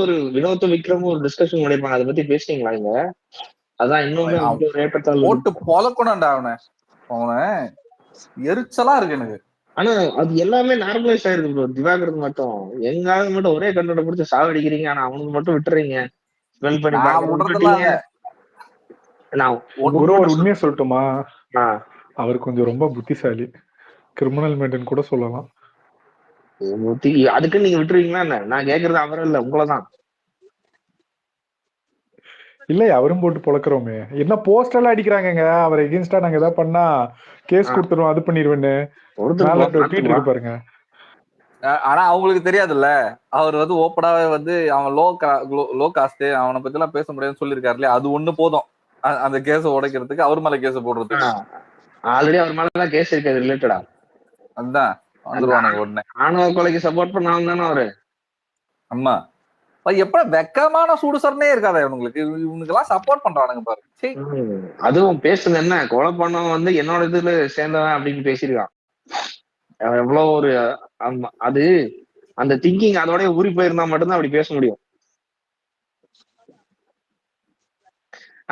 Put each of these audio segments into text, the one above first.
ஒரு வினோத்தும் விக்ரமும் ஒரு டிஸ்கஷன் பண்ணிருப்பாங்க, அதை பத்தி பேசுறீங்களா இங்க? அதான் இன்னுமே ஒரு ஏற்றத்தாழ்வு போட்டு பொலக்கணும்டா அவனை எரிச்சலா இருக்கு எனக்கு. ஆனா அது எல்லாமே நார்மலைஸ் ஆயிருக்கு ப்ரோ. திவாகருக்கு மட்டும் எங்காவது மட்டும் ஒரே கண்டோட பிடிச்சி சாவடிக்கிறீங்க, ஆனா அவனுக்கு மட்டும் விட்டுறீங்க. ஸ்மெல் பண்ணி விட்டுட்டீங்க. நான் ஒரு உண்மையை சொல்லட்டுமா, அவர் கொஞ்சம் ரொம்ப புத்திசாலி, கிரிமினல் மெயின்டைன் கூட சொல்லலாம். அதுக்கு நீங்க விட்டுருவீங்களா என்ன? நான் கேக்குறது அவரும் இல்ல, உங்களதான். இல்ல அவரும் போட்டு பொழக்கிறோமே, என்ன போஸ்ட் எல்லாம் அடிக்கிறாங்க அவர் எகென்ஸ்டா நாங்க ஏதாவது பண்ணா கேஸ் கொடுத்துருவோம், அது பண்ணிடுவேன்னு ட்வீட் இருக்கு பாருங்க. ஆனா அவங்களுக்கு தெரியாதுல்ல, அவர் வந்து ஓப்பனாவே வந்து அவன் லோ காஸ்ட், அவனை பத்தி எல்லாம் பேச முடியாதுன்னு சொல்லியிருக்காரு இல்லையா? அது ஒண்ணு போதும் அந்த கேஸ உடைக்கிறதுக்கு, அவர் மேல கேஸ் போடுறதுக்கு. ஆல்ரெடி அவர் மேலதான் கேஸ் இருக்காது ரிலேட்டடா. அதுதான் வந்துருவானுங்க உடனே. ஆணவ கொலைக்கு சப்போர்ட் பண்ணாலும் தானே அவரு. ஆமா, எப்ப வெக்கமான சூடுசரனே இருக்காதா இவங்களுக்கு? இவனுக்கு எல்லாம் சப்போர்ட் பண்றானுங்க பாரு. அதுவும் பேசுது என்ன, கொலை பண்ணவன் வந்து என்னோட இதுல சேர்ந்தவன் அப்படின்னு பேசியிருக்கான். எவ்வளவு ஒரு அது அந்த திங்கிங் அதோட ஊறி போயிருந்தா மட்டும்தான் அப்படி பேச முடியும்.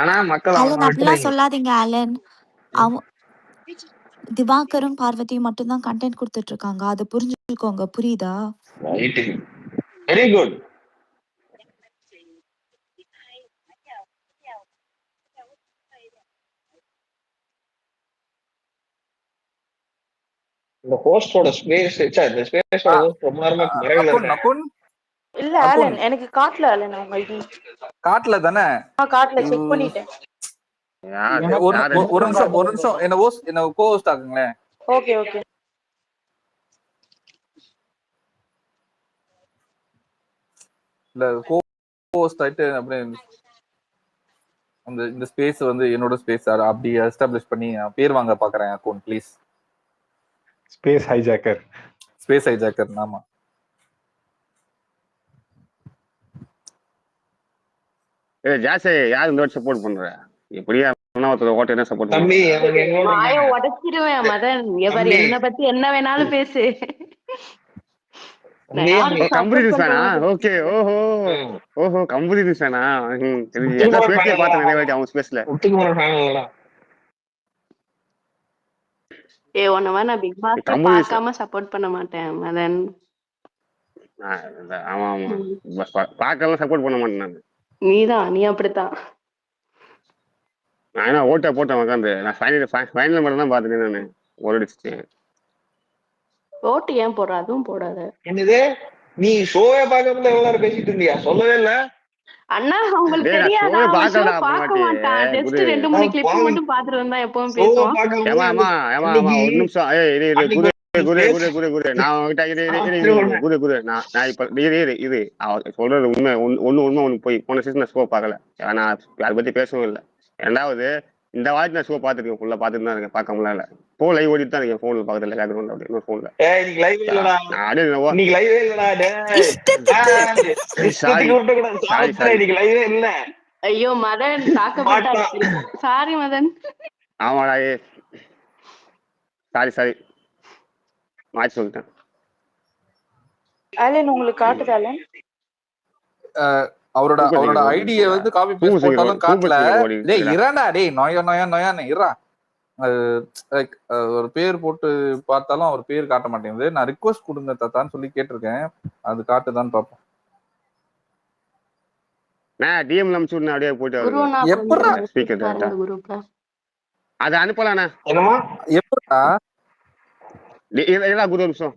ஆனா மக்கள் அப்படிலாம் சொல்லாதீங்க ஆலன். திவாகரும் பார்வதியும் மட்டும்தான் கண்டென்ட் கொடுத்துட்டு இருக்காங்க, அதை புரிஞ்சுக்கோங்க, புரியுதா? Very good. இந்த ஹோஸ்டோட ஸ்பேஸ் இந்த ஸ்பேஸோட ஹோஸ்ட் ரொம்ப நேரமா மறைவில இருக்காங்க. இல்ல ஆலன் எனக்கு காட்டல, ஆலன் அவங்க ஐடி காட்டல தானே? காட்டல, செக் பண்ணிட்டேன். ஒரு நிமிஷம் என்ன கோ-ஹோஸ்ட் ஆகுங்களேன். Okay okay. இல்ல கோ-ஹோஸ்ட் ஆயிட்டு அப்படியே இந்த ஸ்பேஸ் வந்து என்னோட ஸ்பேஸ் அப்படி எஸ்டாப்லிஷ் பண்ணி பேர் வாங்க பாக்குறேன் அக்கௌண்ட் ப்ளீஸ். Space hijacker. ஆமா. ஜாசே யார் இந்த வாட்டி சப்போர்ட் பண்ற? எப்படியா ஓட்டை சப்போர்ட் தம்பி, வாயை உடைச்சிடுவேன் மதன். என்ன பத்தி என்ன வேணாலும் பேசு. கம்பெனி ஃபேனா? ஓகே. ஓஹோ கம்பெனி ஃபேனா? பேசியே பார்த்தேன் நிறைய வாட்டி அவங்க ஸ்பேஸ்ல. உன்ன மாதிரி நான் பிக் பாஸ் பார்க்காம சப்போர்ட் பண்ண மாட்டேன் மதன். ஆமா பார்க்கலாம் சப்போர்ட் பண்ண மாட்டேன் நான். நீ அப்படித்தான். நான் என்ன ஓட்டை போட்டேன் உட்காந்து. நான் ஃபைனல் மட்டும் தான் பார்த்துட்டேன். நான் ஓடிச்சிட்டேன். ஓட்டு ஏன் போடுற? அதுவும் போடாத. என்னது நீ ஷோவே பார்க்கறதுல எவ்வளவு நேரம் பேசிட்டு இருந்தியா? சொல்லவே இல்ல. அண்ணா உங்களுக்கு தெரியாதா? பார்க்க மாட்டான். ஜஸ்ட் 2-3 கிளிப் மட்டும் பார்த்துட்டு வந்தா எப்பவும் பேசுவான். ஒரு நிமிஷம். நான் சொல்றது உண்மை. உனக்கு போய் போன சீசன் ஷோ பார்க்கல, நான் அதை பத்தி பேசவும் இல்லை. ரெண்டாவது இந்த வாட்டி நான் ஷோ பார்த்துருக்கேன், ஃபுல்லா பார்த்துட்டு தான் இருக்கேன், பார்க்க முடியல. போ லைவ் ஓடிட்டு தான் இருக்கேன் போன்ல பக்கத்துல பேக்ரவுண்ட்ல அப்படி இன்னொரு போன்ல. ஐயோ மதன் தாக்கப்பட்டாரு. சாரி மதன். ஆமாடா சாரி மாற்றி சொல்லிட்டேன். ஆலன் உங்களுக்கு காட்டுதா? அவரோட ஐடியை வந்து காப்பி பேஸ்ட் போட்டாலும் காட்டல. டேய் இராண்டா, டேய் நொயான்னு இரா. ஒரு பேர் போட்டு பார்த்தாலும் அவர் பேர் காட்ட மாட்டேங்குது. நான் ரிக்வெஸ்ட் கொடுங்க தாத்தான்னு சொல்லி கேட்டிருக்கேன், அது காட்டுதான்னு பார்ப்போம். நான் டிஎம்ல அனுப்பிச்சு அப்படியே போயிட்டு எப்படா ஸ்பீக்கர் அது அனுப்பலாண்ணா? எப்படா குரு நிமிஷம்.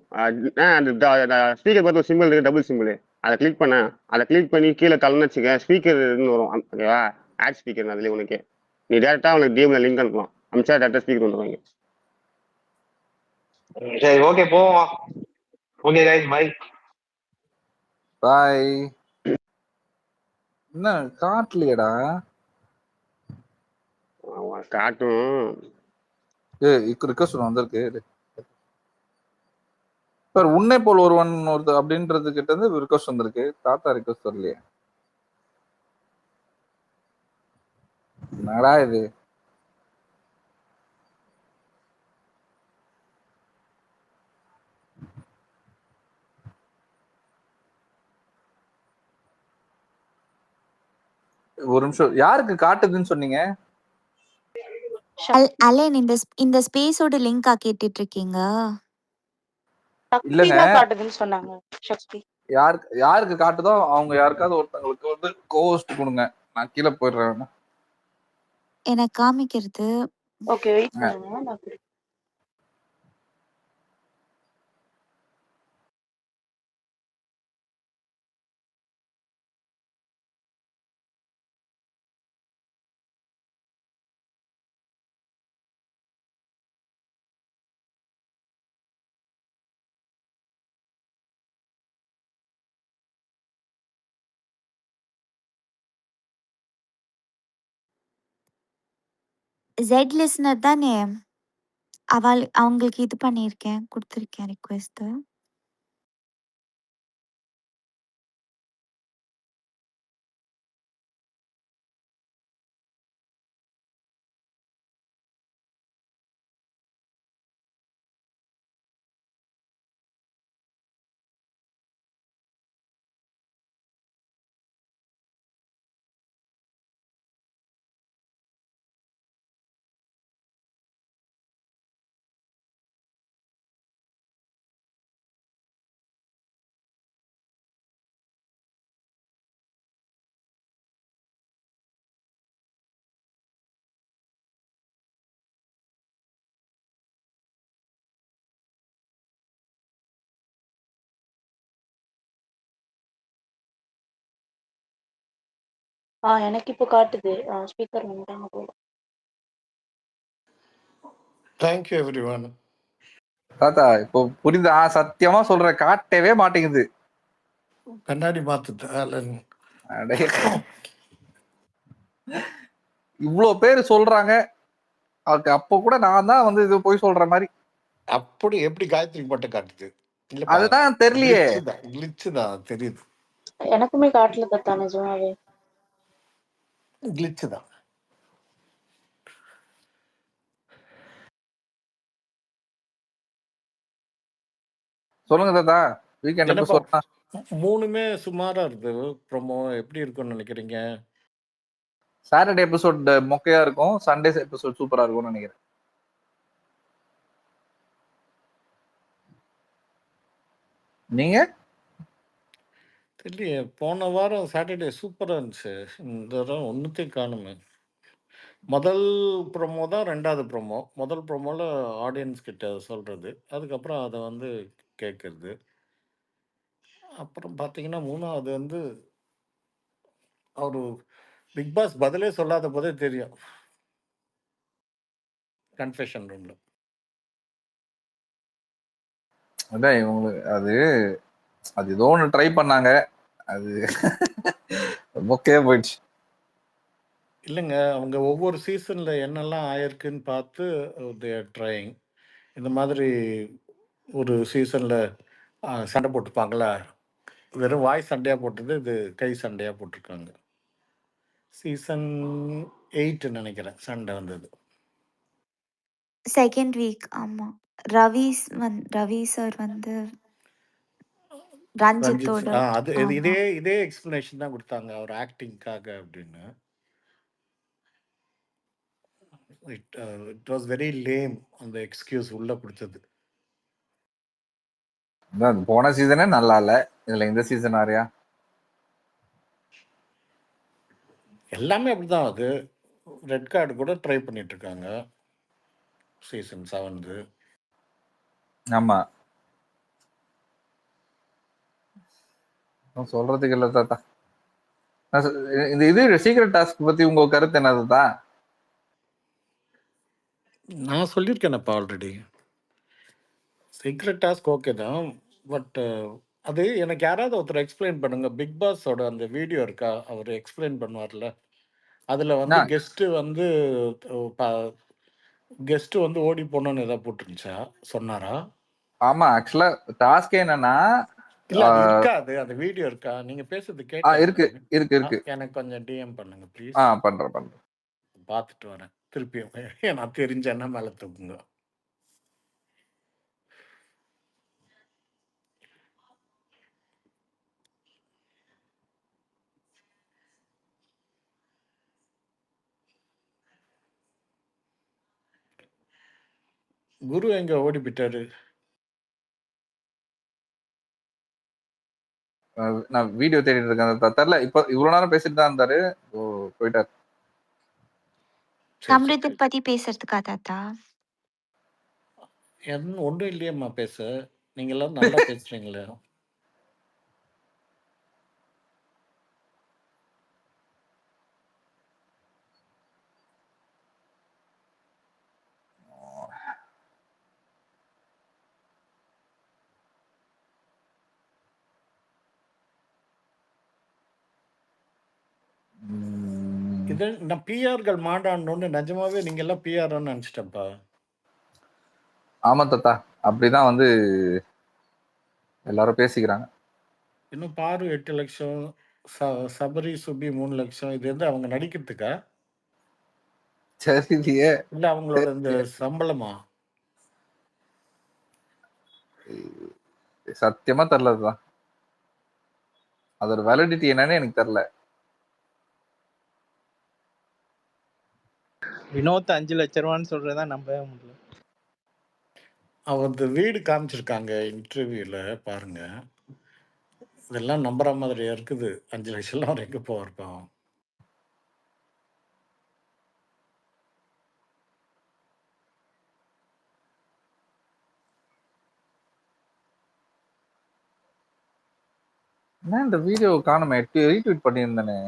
ஸ்பீக்கர் பார்த்து சிம்பிள் இருக்கு, டபுள் சிம்பிள். அதை கிளிக் பண்ணி கீழே தள்ளன்னு வச்சுக்க, ஸ்பீக்கர் வரும். ஓகேவா? ஆட் ஸ்பீக்கர் அதுல உனக்கு நீ டேரக்டா உனக்கு டிஎம்ல லிங்க் அனுப்பலாம். அனுப்பிச்சா டேரக்டா ஸ்பீக்கர் வந்துருவாங்க. சரி ஓகே போவோம். Okay guys bye bye. என்ன காட்டலையடா? காட்டும். ரிக்வெஸ்ட் வந்திருக்கு சார். உன்னை போல் ஒருவன் அப்படின்றது கிட்ட இருந்து ரிக்வெஸ்ட் வந்திருக்கு. தாத்தா ரிக்வெஸ்ட் வரலையே, என்னடா இது? ஒரு நிமிஷம், யாருக்கு காட்டுதுன்னு சொன்னீங்க? அலேன் இந்த ஸ்பேஸோட லிங்கா கேட்டுட்டு இருக்கீங்க? இல்லங்க, காட்டுதுன்னு சொன்னாங்க. சக்தி யாருக்கு காட்டுதோ அவங்க யாருக்காவது ஒருத்தவங்களுக்கு வந்து கோஸ்ட் கொடுங்க. நான் கீழே போயிடுறேன். எனக்கு காமிக்கிறது. ஓகே வெயிட் பண்ணுங்க. நான் ஜெட் லிஸ்னர் தானே? அவங்களுக்கு இது பண்ணியிருக்கேன், கொடுத்துருக்கேன் ரிக்வெஸ்ட். எனக்கு இப்போ காட்டுது. ஸ்பீக்கர் வந்துட்டாங்க போல. Thank you every one. தாத்தா இப்போ புரியுதா? சத்தியமா சொல்றேன், காட்டவே மாட்டேங்குது. கண்ணாடி மாத்துது. இவ்வளவு பேர் சொல்றாங்க, அப்போ கூட நான் தான் வந்து இது போய் சொல்ற மாதிரி. அப்படி எப்படி காயத்ரி மட்டும் காட்டுது? அதுதான் தெரியலையே. கிளிச்சு தான் தெரியுது. எனக்குமே காட்டல தாத்தா, நிஜமாவே கிளிச்சு தான். சொல்லுங்க தாத்தா, வீக்கெண்ட் எபிசோட் 3மே சுமாரா இருக்கு. ப்ரோமோ எப்படி இருக்கும்னு நினைக்கிறீங்க? சாட்டர்டே எபிசோட் மொக்கையா இருக்கும், சண்டே எபிசோட் சூப்பரா இருக்கும்னு நினைக்கிறேன். நீங்க? தெரியலையே, போன வாரம் சாட்டர்டே சூப்பரா இருந்துச்சு. இந்த வாரம் ஒன்றுத்தையும் காணுமே. முதல் ப்ரோமோ தான் 2வது ப்ரோமோ. முதல் ப்ரோமோவில் ஆடியன்ஸ் கிட்ட சொல்கிறது, அதுக்கப்புறம் அதை வந்து கேட்குறது. அப்புறம் பார்த்தீங்கன்னா 3வது வந்து அவர் பிக் பாஸ் பதிலே சொல்லாத போதே தெரியும், கன்ஃபெஷன் ரூமில். அதான் இவங்களுக்கு அது ஏதோ ஒன்று ட்ரை பண்ணாங்க, அது மொக்கையா போயிடுச்சு. இல்லைங்க, அவங்க ஒவ்வொரு சீசனில் என்னெல்லாம் ஆயிருக்குன்னு பார்த்து தேர் ட்ரைங். இந்த மாதிரி ஒரு சீசனில் சண்டை போட்டுப்பாங்களா, வெறும் வாய் சண்டையாக போட்டது, இது கை சண்டையாக போட்டிருக்காங்க. சீசன் 8 நினைக்கிறேன் சண்டை வந்தது. Second week. ஆமா, ரவி சார் வந்து ரஞ்சித்தோட. அது இதே எக்ஸ்பிளனேஷன் தான் கொடுத்தாங்க அவர் ஆக்டிங்காக அப்படின்னு. இட் வாஸ் வெரி லேம் அந்த எக்ஸ்கியூஸ் உள்ள கொடுத்தது. போன சீசனே நல்லா இல்ல, இதுல இந்த சீசன் ஆறியா? எல்லாமே அப்படிதான். அது ரெட் கார்டு கூட ட்ரை பண்ணிட்டு இருக்காங்க சீசன் 7. ஆமா, சொல்றதுக்கு இல்ல தாத்தா. இந்த இது சீக்ரெட் டாஸ்க் பத்தி உங்க கருத்து என்ன தாத்தா? நான் சொல்லியிருக்கேனப்பா ஆல்ரெடி. சீக்ரெட் டாஸ்க் ஓகே தான், பட் அது எனக்கு யாராவது ஒருத்தர் எக்ஸ்பிளைன் பண்ணுங்க. பிக் பாஸோட அந்த வீடியோ இருக்கா, அவர் எக்ஸ்பிளைன் பண்ணுவார்ல, அதுல வந்து கெஸ்ட் வந்து ஓடி போனோன்னு ஏதாவது போட்டுருந்துச்சா, சொன்னாரா? ஆமா, ஆக்சுவலா டாஸ்க் என்னன்னா, இல்ல அது இருக்கா, அந்த வீடியோ இருக்கா? நீங்க பேசுறது கேட்டேன். இருக்கு. எனக்கு கொஞ்சம் டிஎம் பண்ணுங்க ப்ளீஸ். பண்றேன். பார்த்துட்டு வரேன் திருப்பியும். நான் தெரிஞ்சேன்னா மேல தூக்குங்க. குரு எங்க ஓடி போயிட்டாரு? நான் வீடியோ தேடிட்டு இருக்கேன். தெரியல. இப்ப இவ்வளவு நேரம் பேசிட்டு தான் இருந்தாரு. போயிட்டாரு. சரி சரி. சம்ரித்தி பத்தி பேசுறதுக்கா தாத்தா? ஒன்றும் இல்லையம்மா பேச. நீங்க எல்லாம் நல்லா பேசுறீங்களே. இது நான் பிஆர்கள் மாடான்னு நிஜமாவே நீங்க எல்லாம் பிஆர்ன்னு நினைச்சிட்டேன்ப்பா. ஆமா தாத்தா, அப்படிதான் வந்து எல்லாரும் பேசிக்கிறாங்க. இன்னும் பாரு 8 லட்சம், சபரி சுபி 3 லட்சம். இது வந்து அவங்க நடிக்கிறதுக்கா சரிலையே. இல்ல அவங்களோட இந்த சம்பளமா? சத்தியமா தெரியலதான். அதோட வேலிடிட்டி என்னன்னு எனக்கு தெரியல. வினோத் 5 லட்ச ரூபான்னு சொல்றதா நம்பவே முடியல. அவங்க வீடு காமிச்சிருக்காங்க இன்டர்வியூல, பாருங்க. இதெல்லாம் நம்புற மாதிரியா இருக்குது. 5 லட்சம்லாம் அவர் எங்க போவார்ப்பான்? என்ன இந்த வீடியோ காணுமே, ரீட்வீட் பண்ணியிருந்தேனே.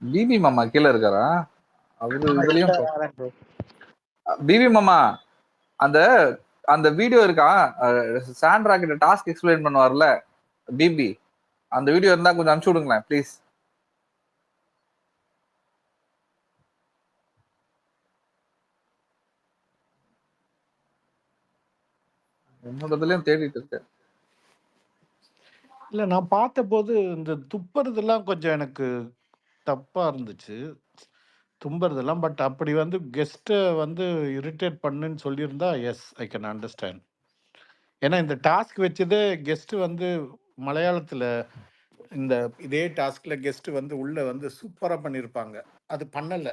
பிபி மாமா கீழே இருக்காரா? அவரு இதுலயும் பிபி மாமா அந்த அந்த வீடியோ இருக்கா? சாண்ட்ரா கிட்ட டாஸ்க் எக்ஸ்பிளைன் பண்ணுவார்ல பிபி, அந்த வீடியோ இருந்தா கொஞ்சம் அனுப்பிச்சு விடுங்களேன் ப்ளீஸ். என்னோடதுலயும் தேடிட்டு இருக்கேன். இல்ல நான் பார்த்தபோது இந்த துப்புறதெல்லாம் கொஞ்சம் எனக்கு தப்பா இருந்துச்சு. தும்புறதெல்லாம். பட் அப்படி வந்து கெஸ்ட்டை வந்து இரிட்டேட் பண்ணுன்னு சொல்லியிருந்தா எஸ், ஐ கேன் அண்டர்ஸ்டாண்ட். ஏன்னா இந்த டாஸ்க் வச்சதே கெஸ்ட் வந்து மலையாளத்துல இந்த இதே டாஸ்க்ல கெஸ்ட் வந்து உள்ள வந்து சூப்பரா பண்ணியிருப்பாங்க. அது பண்ணல.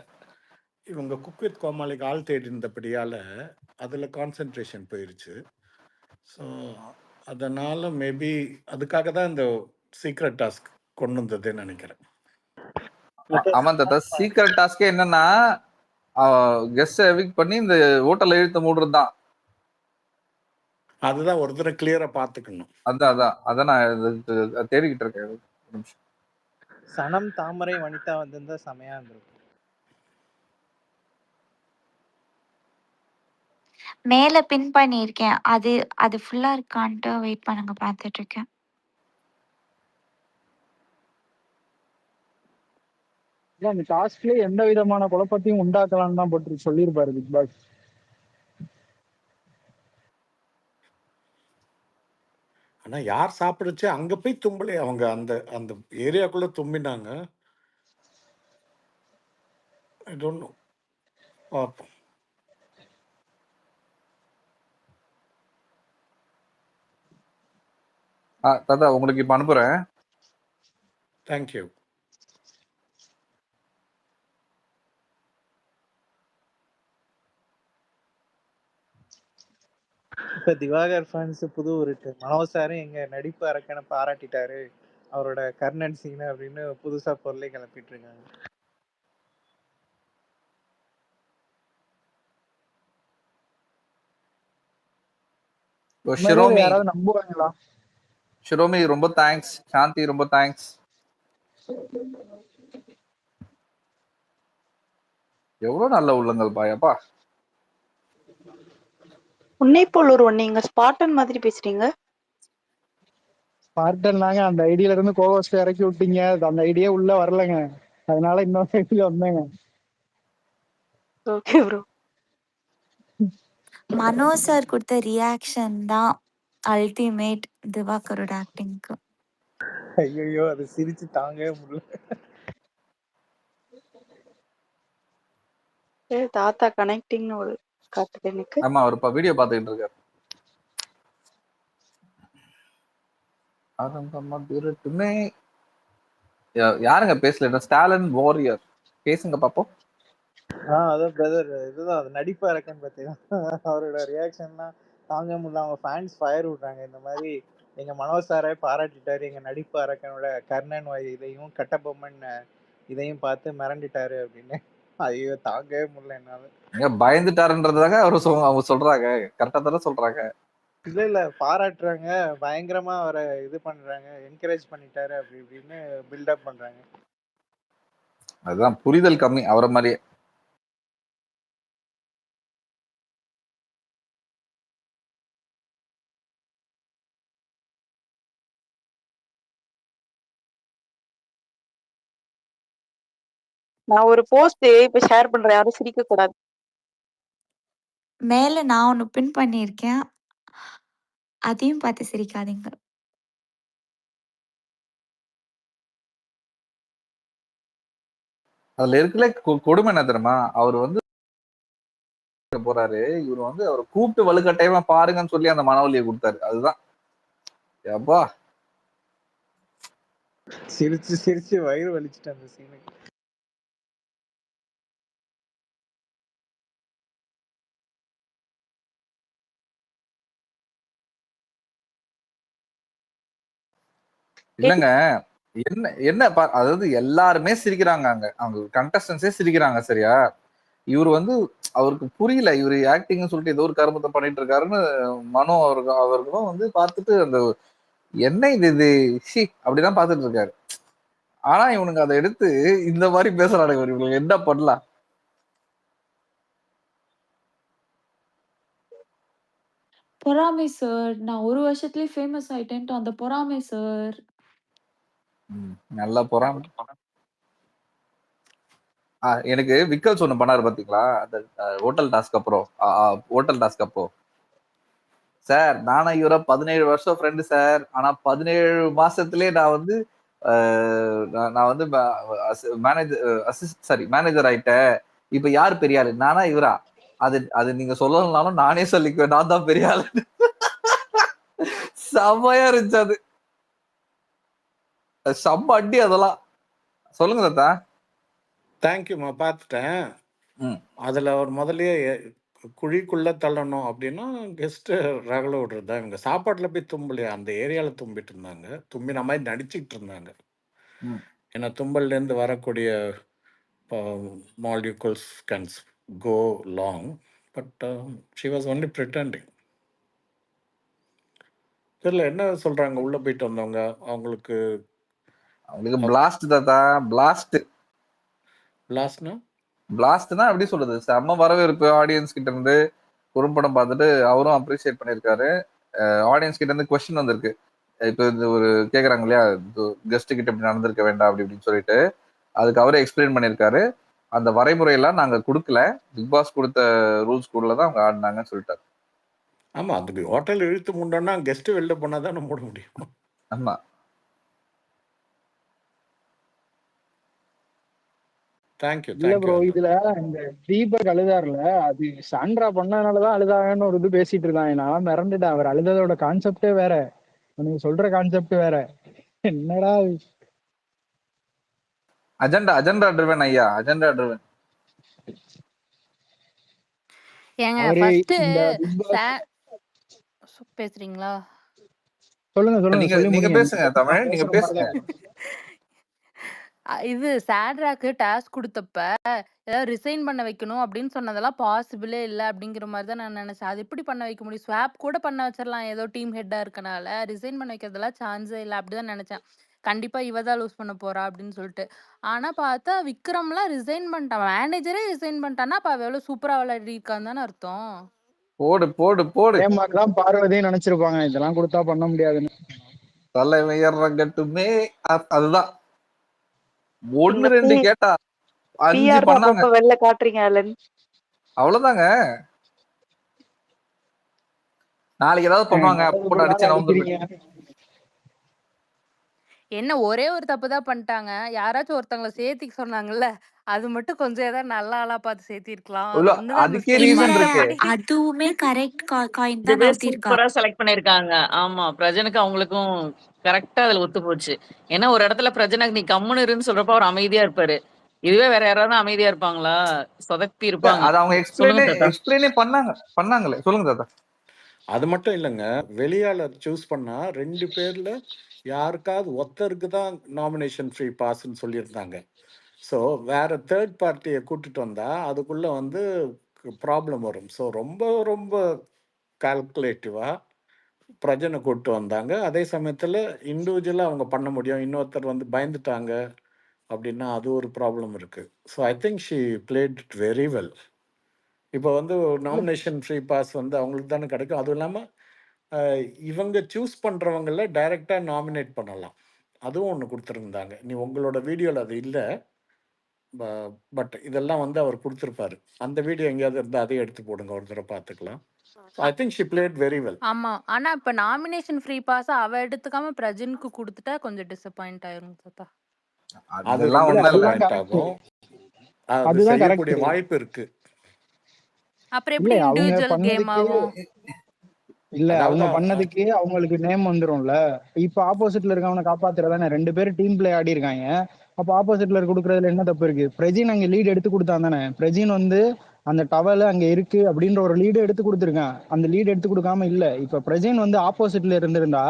இவங்க குக் வித் கோமாளிக்கு ஆள் தேடி இருந்தபடியால அதுல கான்சென்ட்ரேஷன் போயிருச்சு. ஸோ அதனால மேபி அதுக்காக தான் இந்த சீக்ரெட் டாஸ்க் கொண்டு வந்ததுன்னு நினைக்கிறேன். ஆமா தாத்தா, சீக்ரெட் டாஸ்கே என்னன்னா கெஸ்ட் எவிக்ட் பண்ணி இந்த ஹோட்டல்ல இழுத்து மூடுறது தான். அதுதான் ஒரு தடவை கிளியரா பாத்துக்கணும். அதான் நான் தேடிக்கிட்டு இருக்கேன். ஒரு நிமிஷம். சனம் தாமரை வனிதா வந்திருந்தா செமையா இருந்திருக்கும். மேல பின் பண்ணியிருக்கேன். அது ஃபுல்லா இருக்கான்ட்டு வெயிட் பண்ணுங்க, பார்த்துட்டு இருக்கேன். இல்ல அந்த டாஸ்க்ல எந்த விதமான குழப்பத்தையும் உண்டாக்கலாம்னு தான் போட்டு சொல்லியிருப்பாரு பிக் பாஸ். ஆனா யார் சாப்பிடுச்சு அங்க போய் தும்பலே, அவங்க அந்த அந்த ஏரியாக்குள்ள தும்பினாங்க. I don't know. பார்ப்போம். தாத்தா உங்களுக்கு இப்ப அனுப்புறேன். தேங்க்யூ. இப்ப திவாகர் ஃபேன்ஸ் புது உருட்டு. மனோஜ் சாரும் எங்க நடிப்பு அரக்கனை பாராட்டிட்டாரு, அவரோட கர்ணன் சீன் அப்படின்னு புதுசா பொருளை கிளப்பிட்டு இருக்காங்க. யாராவது நம்புவாங்களா? ஷிரோமி ரொம்ப தேங்க்ஸ். சாந்தி ரொம்ப தேங்க்ஸ். எவ்வளவு நல்ல உள்ளங்கள் பாயப்பா. உன்னை போல் ஒரு நீங்க ஸ்பார்டன் மாதிரி பேசுறீங்க. ஸ்பார்டன் தாங்க, அந்த ஐடியில இருந்து கோவஸ்ட் இறக்கி விட்டீங்க, அந்த ஐடியா உள்ள வரலங்க, அதனால இன்னொரு ஐடியில வந்தேங்க. Okay bro. மனோஜ் சார் கொடுத்த ரியாக்ஷன் தான் அல்டிமேட் திவாகரோட ஆக்டிங்க்கு. ஐயோ அது சிரிச்சு தாங்கவே முடியல. தாத்தா கனெக்டிங்னு ஒரு காட்டுது எனக்கு. ஆமா, அவர் இப்ப வீடியோ பாத்துக்கிட்டு இருக்காரு. யாருங்க பேசல? ஸ்டாலின் வாரியர். பேசுங்க பாப்போம். அதான் பிரதர் இதுதான் அது நடிப்பா இருக்கேன்னு பார்த்தீங்கன்னா அவரோட ரியாக்ஷன்லாம் தாங்க முடியல. அவங்க ஃபேன்ஸ் ஃபயர் விட்றாங்க. இந்த மாதிரி எங்க மனோஜ் சாரை பாராட்டிட்டாரு, எங்க நடிப்பு அரக்கனோட கர்ணன் இதையும் கட்டபொம்மன் இதையும் பார்த்து மிரண்டுட்டாரு அப்படின்னு. ஐயோ தாங்கவே முடியல என்னால. பயந்துட்டாருன்றதாக அவங்க சொல்றாங்க. கரெக்டா தானே சொல்றாங்க. இல்ல பாராட்டுறாங்க, பயங்கரமா அவரை இது பண்றாங்க, என்கரேஜ் பண்ணிட்டாரு அப்படி இப்படின்னு பில்டப் பண்றாங்க. அதுதான் புரிதல் கம்மி அவரை மாதிரியே. நான் ஒரு போஸ்ட் இப்ப ஷேர் பண்றேன், யாரும் சிரிக்க கூடாது. மேல நான் ஒண்ணு பின் பண்ணியிருக்கேன். அதையும் பார்த்து சிரிக்காதீங்க. அதுல இருக்கல கொடுமை என்ன தெரியுமா, அவர் வந்து போறாரு, இவர் வந்து அவரை கூப்பிட்டு வலுக்கட்டாயமா பாருங்கன்னு சொல்லி அந்த மனவலியை கொடுத்தாரு. அதுதான் எப்பா சிரிச்சு சிரிச்சு வயிறு வலிச்சுட்டு அந்த சீனுக்கு. இல்லங்க, என்ன என்ன அதாவது எல்லாருமே சிரிக்கிறாங்க அங்க, அவங்க கண்டஸ்டன்ஸே சிரிக்கிறாங்க சரியா. இவர் வந்து அவருக்கு புரியல, இவரு ஆக்டிங்னு சொல்லிட்டு ஏதோ ஒரு கருமத்தை பண்ணிட்டு இருக்காருன்னு மனோ அவர்களும் வந்து பார்த்துட்டு அந்த என்ன இது ஷி அப்படிதான் பார்த்துட்டு இருக்காரு. ஆனா இவனுங்க அதை எடுத்து இந்த மாதிரி பேசுறானுங்க, இவங்களுக்கு என்ன பண்ணலாம். பொறாமை சார், நான் 1 வருஷத்துலயே ஃபேமஸ் ஆயிட்டேன்ட்டு அந்த பொறாமை சார். நல்ல பொறாமை. எனக்கு விக்கல்ஸ் ஒண்ணு பண்ணாரு பாத்தீங்களா, அந்த ஹோட்டல் டாஸ்க் அப்புறம் ஹோட்டல் டாஸ்க் அப்போ, சார் நானும் இவரை 17 வருஷம் ஃப்ரெண்டு சார், ஆனா 17 மாசத்துலயே நான் வந்து நான் வந்து மேனேஜர் ஆயிட்டேன். இப்ப யாரு பெரிய ஆளு, நானா இவரா? அது நீங்க சொல்லலனாலும் நானே சொல்லிக்குவேன், நான் தான் பெரிய ஆளு. செம்மையா இருந்துச்சு அது, செம்ம அடி அதெல்லாம். சொல்லுங்க தாத்தா. தேங்க்யூமா, பார்த்துட்டேன். அதுல அவர் முதல்லயே குழிக்குள்ள தள்ளணும் அப்படின்னா கெஸ்ட் ரகல விடுறது. இவங்க சாப்பாட்டுல போய் தும்பலையா, அந்த ஏரியால தும்பிட்டு இருந்தாங்க, தும்பின மாதிரி நடிச்சுக்கிட்டு இருந்தாங்க. ஏன்னா தும்பல்ல இருந்து வரக்கூடிய molecules can go long, but she was only pretending. தெரியல என்ன சொல்றாங்க உள்ள போயிட்டு வந்தவங்க. அவங்களுக்கு பிளாஸ்ட் தாத்தா, பிளாஸ்ட். பிளாஸ்ட்னா எப்படி சொல்றது, செம்ம வரவேற்பு ஆடியன்ஸ் கிட்ட இருந்து. குறும்படம் பார்த்துட்டு அவரும் அப்ரிசியேட் பண்ணியிருக்காரு. ஆடியன்ஸ் கிட்ட இருந்து கொஸ்டின் வந்திருக்கு. இப்போ இந்த ஒரு கேக்குறாங்க இல்லையா, கெஸ்ட் கிட்ட இப்படி நடந்திருக்க வேண்டாம் அப்படி இப்படின்னு சொல்லிட்டு, அதுக்கு அவரே எக்ஸ்பிளைன் பண்ணியிருக்காரு. அந்த வரைமுறையெல்லாம் நாங்க கொடுக்கல, பிக் பாஸ் கொடுத்த ரூல்ஸ் கூட தான் அவங்க ஆடினாங்கன்னு சொல்லிட்டாரு. ஆமா, அதுக்கு ஹோட்டல் இழுத்து முண்டோன்னா கெஸ்ட் வெளில போனா தான் மூட முடியும். ஆமா. தேங்க்யூ. இல்ல ப்ரோ, இதுல இந்த தீபக் அழுதாருல, அது சாண்ட்ரா பண்ணனாலதான் அழுதாங்கன்னு ஒரு இது பேசிட்டு இருந்தாங்க. நான் மிரண்டுட்டேன். அவர் அழுததோட கான்செப்டே வேற, நீங்க சொல்ற கான்செப்ட் வேற. என்னடா அஜெண்டா ட்ரிவன் ஐயா, அஜெண்டா ட்ரிவன். ஏங்க ஃபர்ஸ்ட் பேசுறீங்களா? சொல்லுங்க நீங்க பேசுங்க தமிழ், நீங்க பேசுங்க. இது சாண்ட்ராக்கு டாஸ்க் கொடுத்தப்ப ஏதாவது ரிசைன் பண்ண வைக்கணும் அப்படின்னு சொன்னதெல்லாம் பாசிபிளே இல்லை அப்படிங்கிற மாதிரி தான் நான் நினைச்சேன். அது எப்படி பண்ண வைக்க முடியும்? ஸ்வாப் கூட பண்ண வச்சிடலாம், ஏதோ டீம் ஹெட்டா இருக்கனால. ரிசைன் பண்ண வைக்கிறதெல்லாம் சான்ஸே இல்லை அப்படிதான் நினைச்சேன். கண்டிப்பா இவ தான் லூஸ் பண்ண போறா அப்படின்னு சொல்லிட்டு. ஆனா பார்த்தா விக்ரம்லாம் ரிசைன் பண்ணிட்டான், மேனேஜரே ரிசைன் பண்ணிட்டான்னா அப்ப அவ எவ்வளவு சூப்பரா விளையாடி இருக்கான்னு தானே அர்த்தம். போடு போடு போடு. தான் பார்வதியும் நினைச்சிருப்பாங்க இதெல்லாம் கொடுத்தா பண்ண முடியாதுன்னு. தலைமையறங்கட்டுமே, அதுதான் 1-2 கேட்டா 5 பண்ணாங்க. வெளில காட்டுறீங்க அவ்வளவுதாங்க. நாளைக்கு ஏதாவது பண்ணுவாங்க, போட்டு அடிச்சு நவுந்துருங்க. என்ன ஒரே ஒரு தப்பு தான் பண்ணிட்டாங்க, யாராச்சும் ஒருத்தவங்களை சேர்த்திக்க சொன்னாங்கல்ல, அது மட்டும் கொஞ்சம் ஏதாவது நல்ல ஆளா பார்த்து சேர்த்திருக்கலாம். அதுக்கே ரீசன் இருக்கு. அதுவுமே கரெக்ட் காயின் தான் சூப்பரா செலக்ட் பண்ணிருக்காங்க. ஆமா, பிரஜனுக்கு அவங்களுக்கும் கரெக்டா அதுல ஒத்து போச்சு. ஏன்னா ஒரு இடத்துல பிரஜனுக்கு நீ கம்முன்னு இருன்னு சொல்றப்ப அவர் அமைதியா இருப்பாரு. இதுவே வேற யாராவது அமைதியா இருப்பாங்களா? சொதப்பி இருப்பாங்க. அது அவங்க சொல்லுங்க தாத்தா. எக்ஸ்பிளைனே பண்ணாங்களே. சொல்லுங்க தாத்தா. அது மட்டும் இல்லைங்க, வெளியாளர் சூஸ் பண்ணா 2 பேர்ல யாருக்காவது ஒருத்தருக்கு தான் நாமினேஷன் ஃப்ரீ பாஸ்ன்னு சொல்லியிருந்தாங்க. ஸோ வேற தேர்ட் பார்ட்டியை கூட்டிட்டு வந்தா அதுக்குள்ள வந்து ப்ராப்ளம் வரும். ஸோ ரொம்ப ரொம்ப கால்குலேட்டிவா பிரஜனை கூட்டு வந்தாங்க. அதே சமயத்துல இண்டிவிஜுவலா அவங்க பண்ண முடியும். இன்னொருத்தர் வந்து பயந்துட்டாங்க அப்படின்னா அது ஒரு ப்ராப்ளம் இருக்கு. So I think she plate it very well. இப்போ வந்து நாமினேஷன் ஃப்ரீ பாஸ் வந்து அவங்களுக்கு தானே கிடைக்கும். அதுவும் இல்லாமல் இவங்க சூஸ் பண்ணுறவங்கள டைரெக்டாக நாமினேட் பண்ணலாம். அதுவும் ஒன்று கொடுத்துருந்தாங்க. நீ உங்களோட வீடியோவில் அது இல்லை, பட் இதெல்லாம் வந்து அவர் கொடுத்துருப்பாரு. அந்த வீடியோ எங்கேயாவது இருந்தால் அதையும் எடுத்து போடுங்க, ஒரு தடவை பார்த்துக்கலாம். I think she played very well. ஆமா. ஆனா இப்ப நாமினேஷன் ஃப்ரீ பாஸ் அவ எடுத்துக்காம பிரஜினுக்கு குடுத்துட்டா கொஞ்சம் டிசப்பாயிண்ட் ஆயிரும் தாத்தா. அது அதெல்லாம் ரொம்ப ஒண்ணும் இல்ல. Disappoint correct. ஆகும். அது அதுதான் செய்யக்கூடிய கரெக்ட். வாய்ப்பு இருக்கு. அப்புறம் இல்ல எப்படி அவங்க இண்டிவிஜுவல் பண்ணதுக்கு கேமாவும்? இல்ல அதாவது அவங்க பண்ணதுக்கு அவங்களுக்கு நேம் வந்துரும்ல. இப்ப ஆப்போசிட்ல இருக்கவனை காப்பாத்துறதானே 2 பேரும் டீம் பிளே ஆடி இருக்காங்க. அப்ப ஆப்போசிட்ல கொடுக்கறதுல என்ன தப்பு இருக்கு? பிரஜின் அங்க லீட் எடுத்து கொடுத்தான் தானே. பிரஜின் வந்து அந்த டவல் அங்க இருக்கு அப்படின்ற ஒரு லீடு எடுத்து கொடுத்துருக்கான். அந்த லீடு எடுத்து கொடுக்காம இல்ல. இப்ப பிரஜின் வந்து ஆப்போசிட்ல இருந்திருந்தா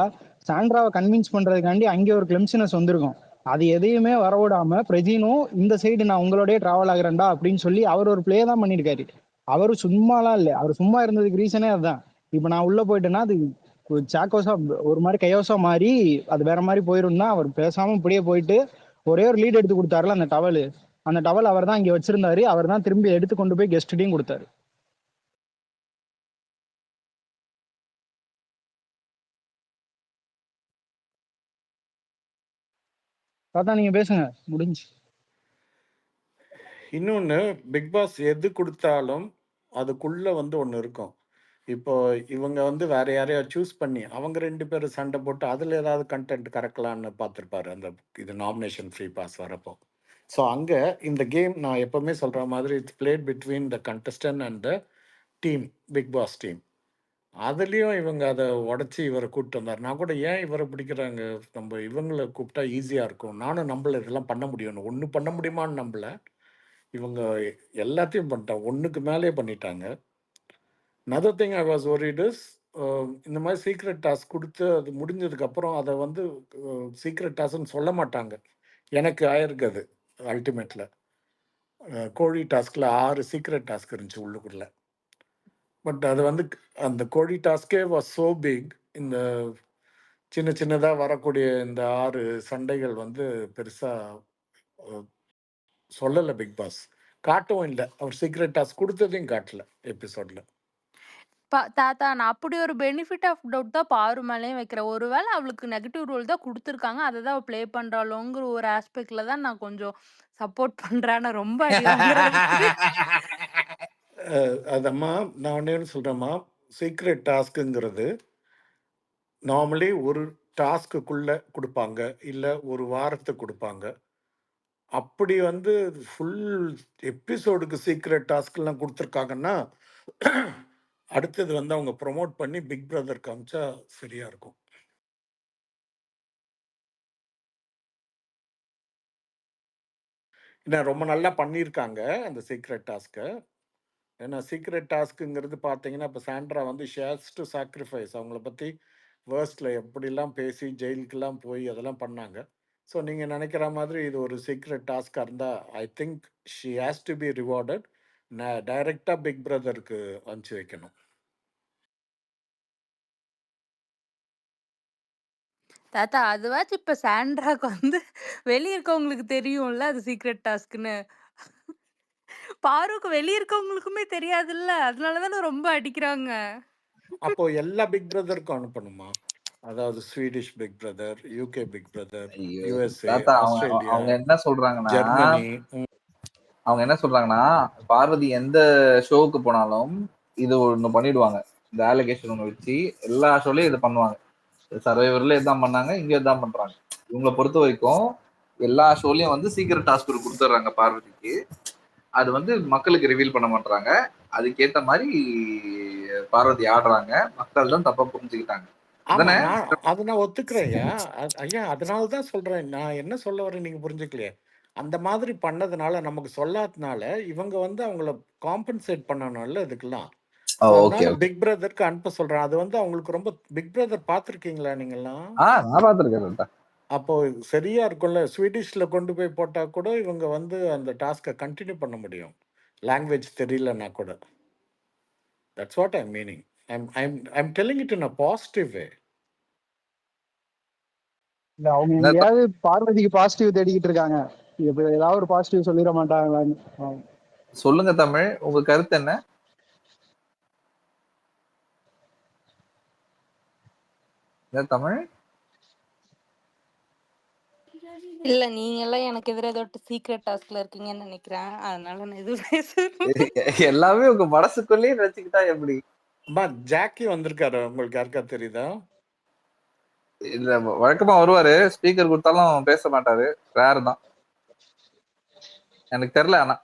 சாண்ட்ராவை கன்வின்ஸ் பண்றதுக்காண்டி அங்கே ஒரு கிளம்சினஸ் வந்திருக்கும். அது எதையுமே வரவிடாம பிரஜினும் இந்த சைடு நான் உங்களோடய டிராவல் ஆகுறேன்டா அப்படின்னு சொல்லி அவர் ஒரு பிளே தான் பண்ணிருக்காரு. அவரு சும்மாலாம் இல்ல. அவர் சும்மா இருந்ததுக்கு ரீசனே அதுதான். இப்ப நான் உள்ள போயிட்டேன்னா அது சாக்கோஸா ஒரு மாதிரி கையோசா மாறி அது வேற மாதிரி போயிருந்தா அவர் பேசாம இப்படியே போயிட்டு ஒரே ஒரு லீட் எடுத்து கொடுத்தாருல அந்த டவல். அந்த டவல் அவர் தான் இங்க வச்சிருந்தாரு. அவர் தான் திரும்பி எடுத்து கொண்டு போய் கெஸ்ட்டையும் கொடுத்தாரு. தாத்தா நீங்க பேசுங்க, முடிஞ்சு. இன்னொன்று, பிக் பாஸ் எது கொடுத்தாலும் அதுக்குள்ள வந்து ஒன்று இருக்கும். இப்போ இவங்க வந்து வேற யாரையா சூஸ் பண்ணி அவங்க 2 பேரும் சண்டை போட்டு அதில் ஏதாவது கண்டென்ட் கறக்கலான்னு பார்த்துருப்பாரு அந்த இது நாமினேஷன் ஃப்ரீ பாஸ் வரப்போ. ஸோ அங்கே இந்த கேம் நான் எப்போவுமே சொல்கிற மாதிரி it's played between the contestant and the team, Bigg Boss team. அதுலேயும் இவங்க அதை உடச்சி இவரை கூப்பிட்டு வந்தார். நான் கூட ஏன் இவரை பிடிக்கிறாங்க, நம்ம இவங்களை கூப்பிட்டா ஈஸியாக இருக்கும், நானும் நம்பல இதெல்லாம் பண்ண முடியும்னு. ஒன்று பண்ண முடியுமான்னு நம்பல. இவங்க எல்லாத்தையும் பண்ணிட்டாங்க, ஒன்றுக்கு மேலே பண்ணிட்டாங்க. another thing I was worried is இந்த மாதிரி சீக்ரெட் டாஸ்க் கொடுத்து அது முடிஞ்சதுக்கப்புறம் அதை வந்து சீக்ரெட் டாஸ்க்னு சொல்ல மாட்டாங்க. எனக்கு ஆயிருக்கு அது அல்டிமேட்டில். கோழி டாஸ்கில் 6 சீக்ரெட் டாஸ்க் இருந்துச்சு உள்ளுக்குள்ள. பட் அது வந்து அந்த கோழி டாஸ்கே வாஸ் ஸோ பிக். இந்த சின்ன சின்னதாக வரக்கூடிய இந்த 6 சண்டைகள் வந்து பெருசாக சொல்லலை பிக் பாஸ். காட்டவும் இல்லை, அவர் சீக்ரெட் டாஸ்க் கொடுத்ததையும் காட்டல எபிசோடில். தாத்தா நான் அப்படி ஒரு பெனிஃபிட் ஆஃப் டவுட் தான் பாரு மேலேயும் வைக்கிறேன். ஒருவேளை அவளுக்கு நெகட்டிவ் ரோல் தான் கொடுத்துருக்காங்க, அதை தான் அவள் ப்ளே பண்றாளோங்கிற ஒரு ஆஸ்பெக்ட்ல தான் நான் கொஞ்சம் சப்போர்ட் பண்றேன். ரொம்ப அடி வாங்குறதுக்கு. அதம்மா நான் ஒன்று சொல்கிறேம்மா, சீக்ரெட் டாஸ்க்குங்கிறது நார்மலி ஒரு டாஸ்க்குள்ளே கொடுப்பாங்க, இல்லை ஒரு வாரத்துக்கு கொடுப்பாங்க. அப்படி வந்து ஃபுல் எபிசோடுக்கு சீக்ரெட் டாஸ்க்லாம் கொடுத்துருக்காங்கன்னா அடுத்தது வந்து அவங்க ப்ரொமோட் பண்ணி பிக் பிரதர் காமிச்சா சரியா இருக்கும். ஏன்னா ரொம்ப நல்லா பண்ணியிருக்காங்க அந்த சீக்ரெட் டாஸ்க்கை. ஏன்னா சீக்ரெட் டாஸ்க்குங்கிறது பார்த்தீங்கன்னா இப்போ சாண்ட்ரா வந்து ஷேர்ஸ் டு சாக்ரிஃபைஸ் அவங்கள பற்றி வேர்ஸ்டில் எப்படிலாம் பேசி ஜெயிலுக்கெல்லாம் போய் அதெல்லாம் பண்ணாங்க. ஸோ நீங்கள் நினைக்கிற மாதிரி இது ஒரு சீக்ரெட் டாஸ்காக இருந்தால் I think she has to be rewarded. நான் டைரெக்டாக பிக் பிரதருக்கு அனுப்பிச்சு வைக்கணும். தாத்தா அதுவாச்சும் இப்ப சாண்ட்ராக்கு வந்து வெளிய இருக்கவங்களுக்கு தெரியும்ல அது சீக்ரெட் டாஸ்க்னு. பாருக்கு வெளிய இருக்கவங்களுக்குமே தெரியாதுல்ல, அதனாலதானே ரொம்ப அடிக்கிறாங்க. அப்போ எல்லா பிக் பிரதருக்கும் அனுப்பணுமா? அதாவது Swedish Big Brother, UK Big Brother, USA, தாத்தா ஆஸ்திரேலியா, அவங்க என்ன சொல்றாங்கன்னா ஜெர்மனி. அவங்க என்ன சொல்றாங்கன்னா பார்வதி எந்த ஷோவுக்கு போனாலும் இது ஒண்ணு பண்ணிடுவாங்க. இந்த அலிகேஷன் ஒண்ணு வச்சு எல்லா ஷோலயும் இது பண்ணுவாங்க. சர்வைவர்ல இதான் பண்ணாங்க, இங்க இதான் பண்றாங்க. இவங்களை பொறுத்த வரைக்கும் எல்லா ஷோலயும் வந்து சீக்கிரம் டாஸ்க் கொடுத்துட்றாங்க பார்வதிக்கு. அது வந்து மக்களுக்கு ரிவீல் பண்ண மாட்டாங்க. அதுக்கேத்த மாதிரி பார்வதி ஆடுறாங்க. மக்கள் தான் தப்பா புரிஞ்சுக்கிட்டாங்க. அது நான் ஒத்துக்கிறேன் ஐயா. ஐயா அதனால தான் சொல்றேன். நான் என்ன சொல்ல வரேன் நீங்க புரிஞ்சுக்கலையே. அந்த மாதிரி பண்ணதுனால, நமக்கு சொல்லாதனால, இவங்க வந்து அவங்கள காம்பன்சேட் பண்ணணும்ல இதுக்கெல்லாம். ஸோ ஓகே அதனால ஓகே. பிக் பிரதருக்கு அனுப்ப சொல்றேன். அது வந்து அவங்களுக்கு ரொம்ப பிக் பிரதர் பார்த்துருக்கீங்களா நீங்கலாம்? நான் பார்த்துருக்கேன். அப்போ சரியா இருக்கும்ல. ஸ்வீடிஷ்ல கொண்டு போய் போட்டா கூட இவங்க வந்து அந்த டாஸ்க்க கன்டின்யூ பண்ண முடியும். லாங்குவேஜ் தெரியலன்னா கூட. That's what I am meaning. I'm telling it in a positive way. இல்ல அவங்க எங்கேயாவது பார்வதிக்கு பாசிட்டிவ் தேடிக்கிட்டு இருக்காங்க. இப்ப ஏதாவது ஒரு பாசிட்டிவ் சொல்லிட மாட்டாங்களான்னு. சொல்லுங்க தமிழ், உங்க கருத்து என்ன? தமிழ் இல்ல நீங்க எல்லாம் எனக்கு எதிராக ஏதோ சீக்ரெட் டாஸ்க்ல இருக்கீங்கன்னு நினைக்கிறேன். அதனால நான் எதுவும் பேசுறேன். எல்லாமே உங்க மனசுக்குள்ளேயே நினைச்சுக்கிட்டா எப்படி? அம்மா ஜாக்கி வந்திருக்காரு. உங்களுக்கு யாருக்கா தெரியுதா? இல்ல வழக்கமா வருவாரு. ஸ்பீக்கர் கொடுத்தாலும் பேச மாட்டாரு. ரேர் தான். எனக்கு தெரியல. ஆனா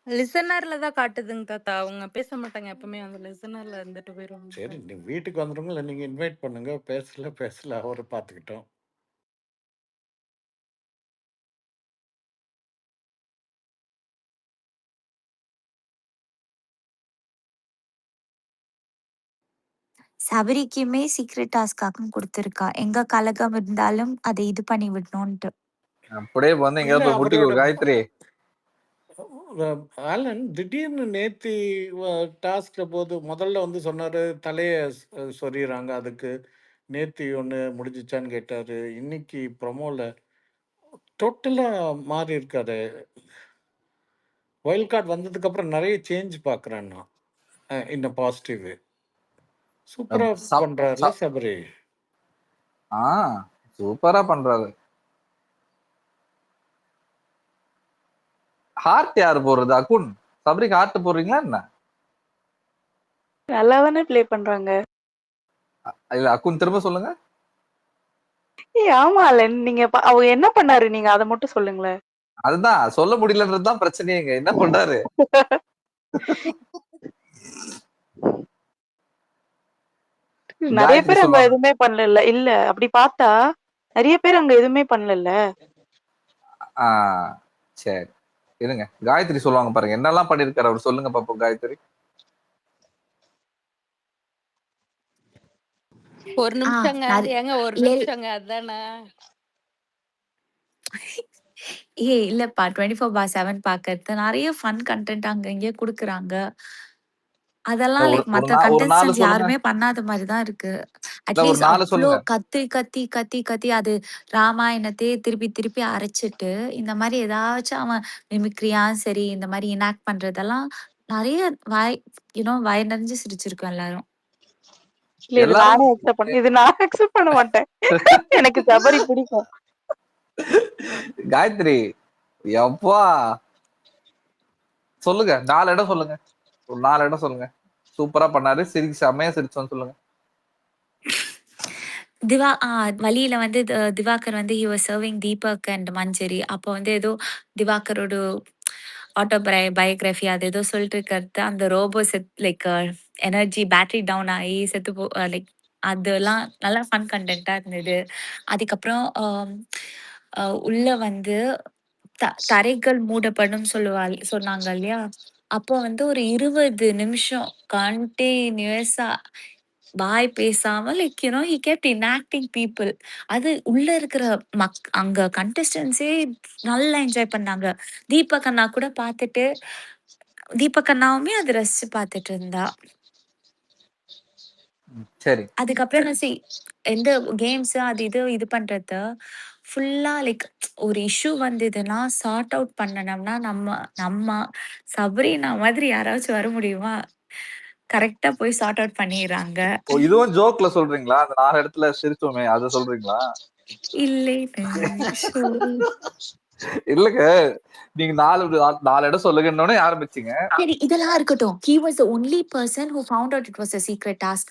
லிசனர்ல தான் காட்டுதுங்க தாத்தா. அவங்க பேச மாட்டாங்க. எப்பவுமே அந்த லிசனர்ல இருந்துட்டு போயிருவாங்க. சரி, நீங்க வீட்டுக்கு வந்துருங்க, இல்ல நீங்க இன்வைட் பண்ணுங்க. பேசல அவரை பார்த்துக்கிட்டோம். சபரிக்குமே சீக்ரெட் டாஸ்க்காகவும் கொடுத்துருக்கா. எங்க கலகம் இருந்தாலும் அதை இது பண்ணி விடணும்ட்டு. அப்படியே வந்து எங்க போய் முட்டிக்கோ காயத்ரி. ஆலன் திடீர்னு நேத்தி டாஸ்க்ல போது முதல்ல வந்து சொன்னாரு தலைய சொறிறாங்க. அதுக்கு நேத்தி ஒண்ணு முடிஞ்சிச்சான்னு கேட்டாரு. இன்னைக்கு ப்ரொமோல டோட்டலா மாறி இருக்காரு. வைல்ட் கார்டு வந்ததுக்கு அப்புறம் நிறைய சேஞ்ச் பாக்குறேன் நான். இந்த பாசிட்டிவ் சூப்பரா பண்றாருல சபரி. சூப்பரா பண்றாரு. ஹார்ட் யாரு போடுறது? அக்குன் சபரிக்கு ஹார்ட் போடுறீங்களா என்ன? நல்லா தானே ப்ளே பண்றாங்க. இல்ல அக்குன் திரும்ப சொல்லுங்க. ஆமா நீங்க அவங்க என்ன பண்ணாரு நீங்க அதை மட்டும் சொல்லுங்களேன். அதுதான் சொல்ல முடியலன்றதுதான் பிரச்சனையேங்க. என்ன பண்றாரு? நிறைய பேர் அங்க எதுவுமே பண்ணல. இல்ல அப்படி பார்த்தா நிறைய பேர் அங்க எதுவுமே பண்ணல. சரி இருங்க, காயத்ரி சொல்லுவாங்க பாருங்க. என்னெல்லாம் பண்ணிருக்காரு அவர், சொல்லுங்க பாப்போம் காயத்ரி. ஒரு நிமிஷங்க ஏங்க, ஒரு நிமிஷங்க. அதானே இல்லப்பா 24/7 பாக்குறது நிறைய ஃபன் கண்டென்ட் அங்க இங்கே குடுக்குறாங்க. அதெல்லாம் லைக் மத்த கண்டெஸ்டன்ஸ் யாருமே பண்ணாத மாதிரிதான் இருக்கு. அட்லீஸ்ட் அவ்வளோ கத்தி கத்தி கத்தி கத்தி அது ராமாயணத்தையே திருப்பி திருப்பி அரைச்சிட்டு இந்த மாதிரி ஏதாச்சும் அவன் மிமிக்ரியா சரி இந்த மாதிரி இனாக்ட் பண்றதெல்லாம் நிறைய வாய் நிறைஞ்சு சிரிச்சிருக்கோம் எல்லாரும். இது நான் அக்செப்ட் பண்ண மாட்டேன். எனக்கு சபரி பிடிக்கும். காயத்ரி எப்பா சொல்லுங்க, 4 இடம் சொல்லுங்க. ஒரு 4 இடம் சொல்லுங்க. சூப்பரா பண்ணாரு, செம்மையா சிரிச்சோன்னு சொல்லுங்க. வழியில வந்து திவாகர் வந்து he was serving Deepak and Manjari. அப்போ வந்து ஏதோ திவாகரோட பயோகிராஃபி அது ஏதோ சொல்லிட்டு இருக்கிறது. அந்த robot like energy battery down ஆகி செத்து லைக் அதெல்லாம் நல்லா ஃபன் கண்டென்ட்டா இருந்தது. அதுக்கப்புறம் உள்ள வந்து தரைகள் மூடப்படும் சொன்னாங்க இல்லையா? அப்போ வந்து ஒரு 20 நிமிஷம் கண்டினியூஸா வாய் பேசாம like he kept enacting people. அது உள்ள இருக்கிற அங்க கண்டெஸ்டன்ஸே நல்லா என்ஜாய் பண்ணாங்க. தீபக் அண்ணா கூட பார்த்துட்டு தீபக் அண்ணாவுமே அதை ரசிச்சு பார்த்துட்டு இருந்தா. சரி, அதுக்கப்புறம் எந்த கேம்ஸ் அது இது பண்றது ஃபுல்லா லைக் ஒரு இஷ்யூ வந்ததுன்னா சார்ட் அவுட் பண்ணணும்னா நம்ம சபரினா மாதிரி யாராச்சும் வர முடியுமா? கரெக்டா போய் சார்ட் அவுட் பண்ணிடுறாங்க. இதுவும் ஜோக்ல சொல்றீங்களா? அந்த 4 இடத்துல சிரிச்சோமே அதை சொல்றீங்களா? இல்லை இல்லங்க, நீங்க 4 இடம் சொல்லுங்கன்னு ஆரம்பிச்சீங்க. சரி இதெல்லாம் இருக்கட்டும். He was the only person who found out it was a secret task.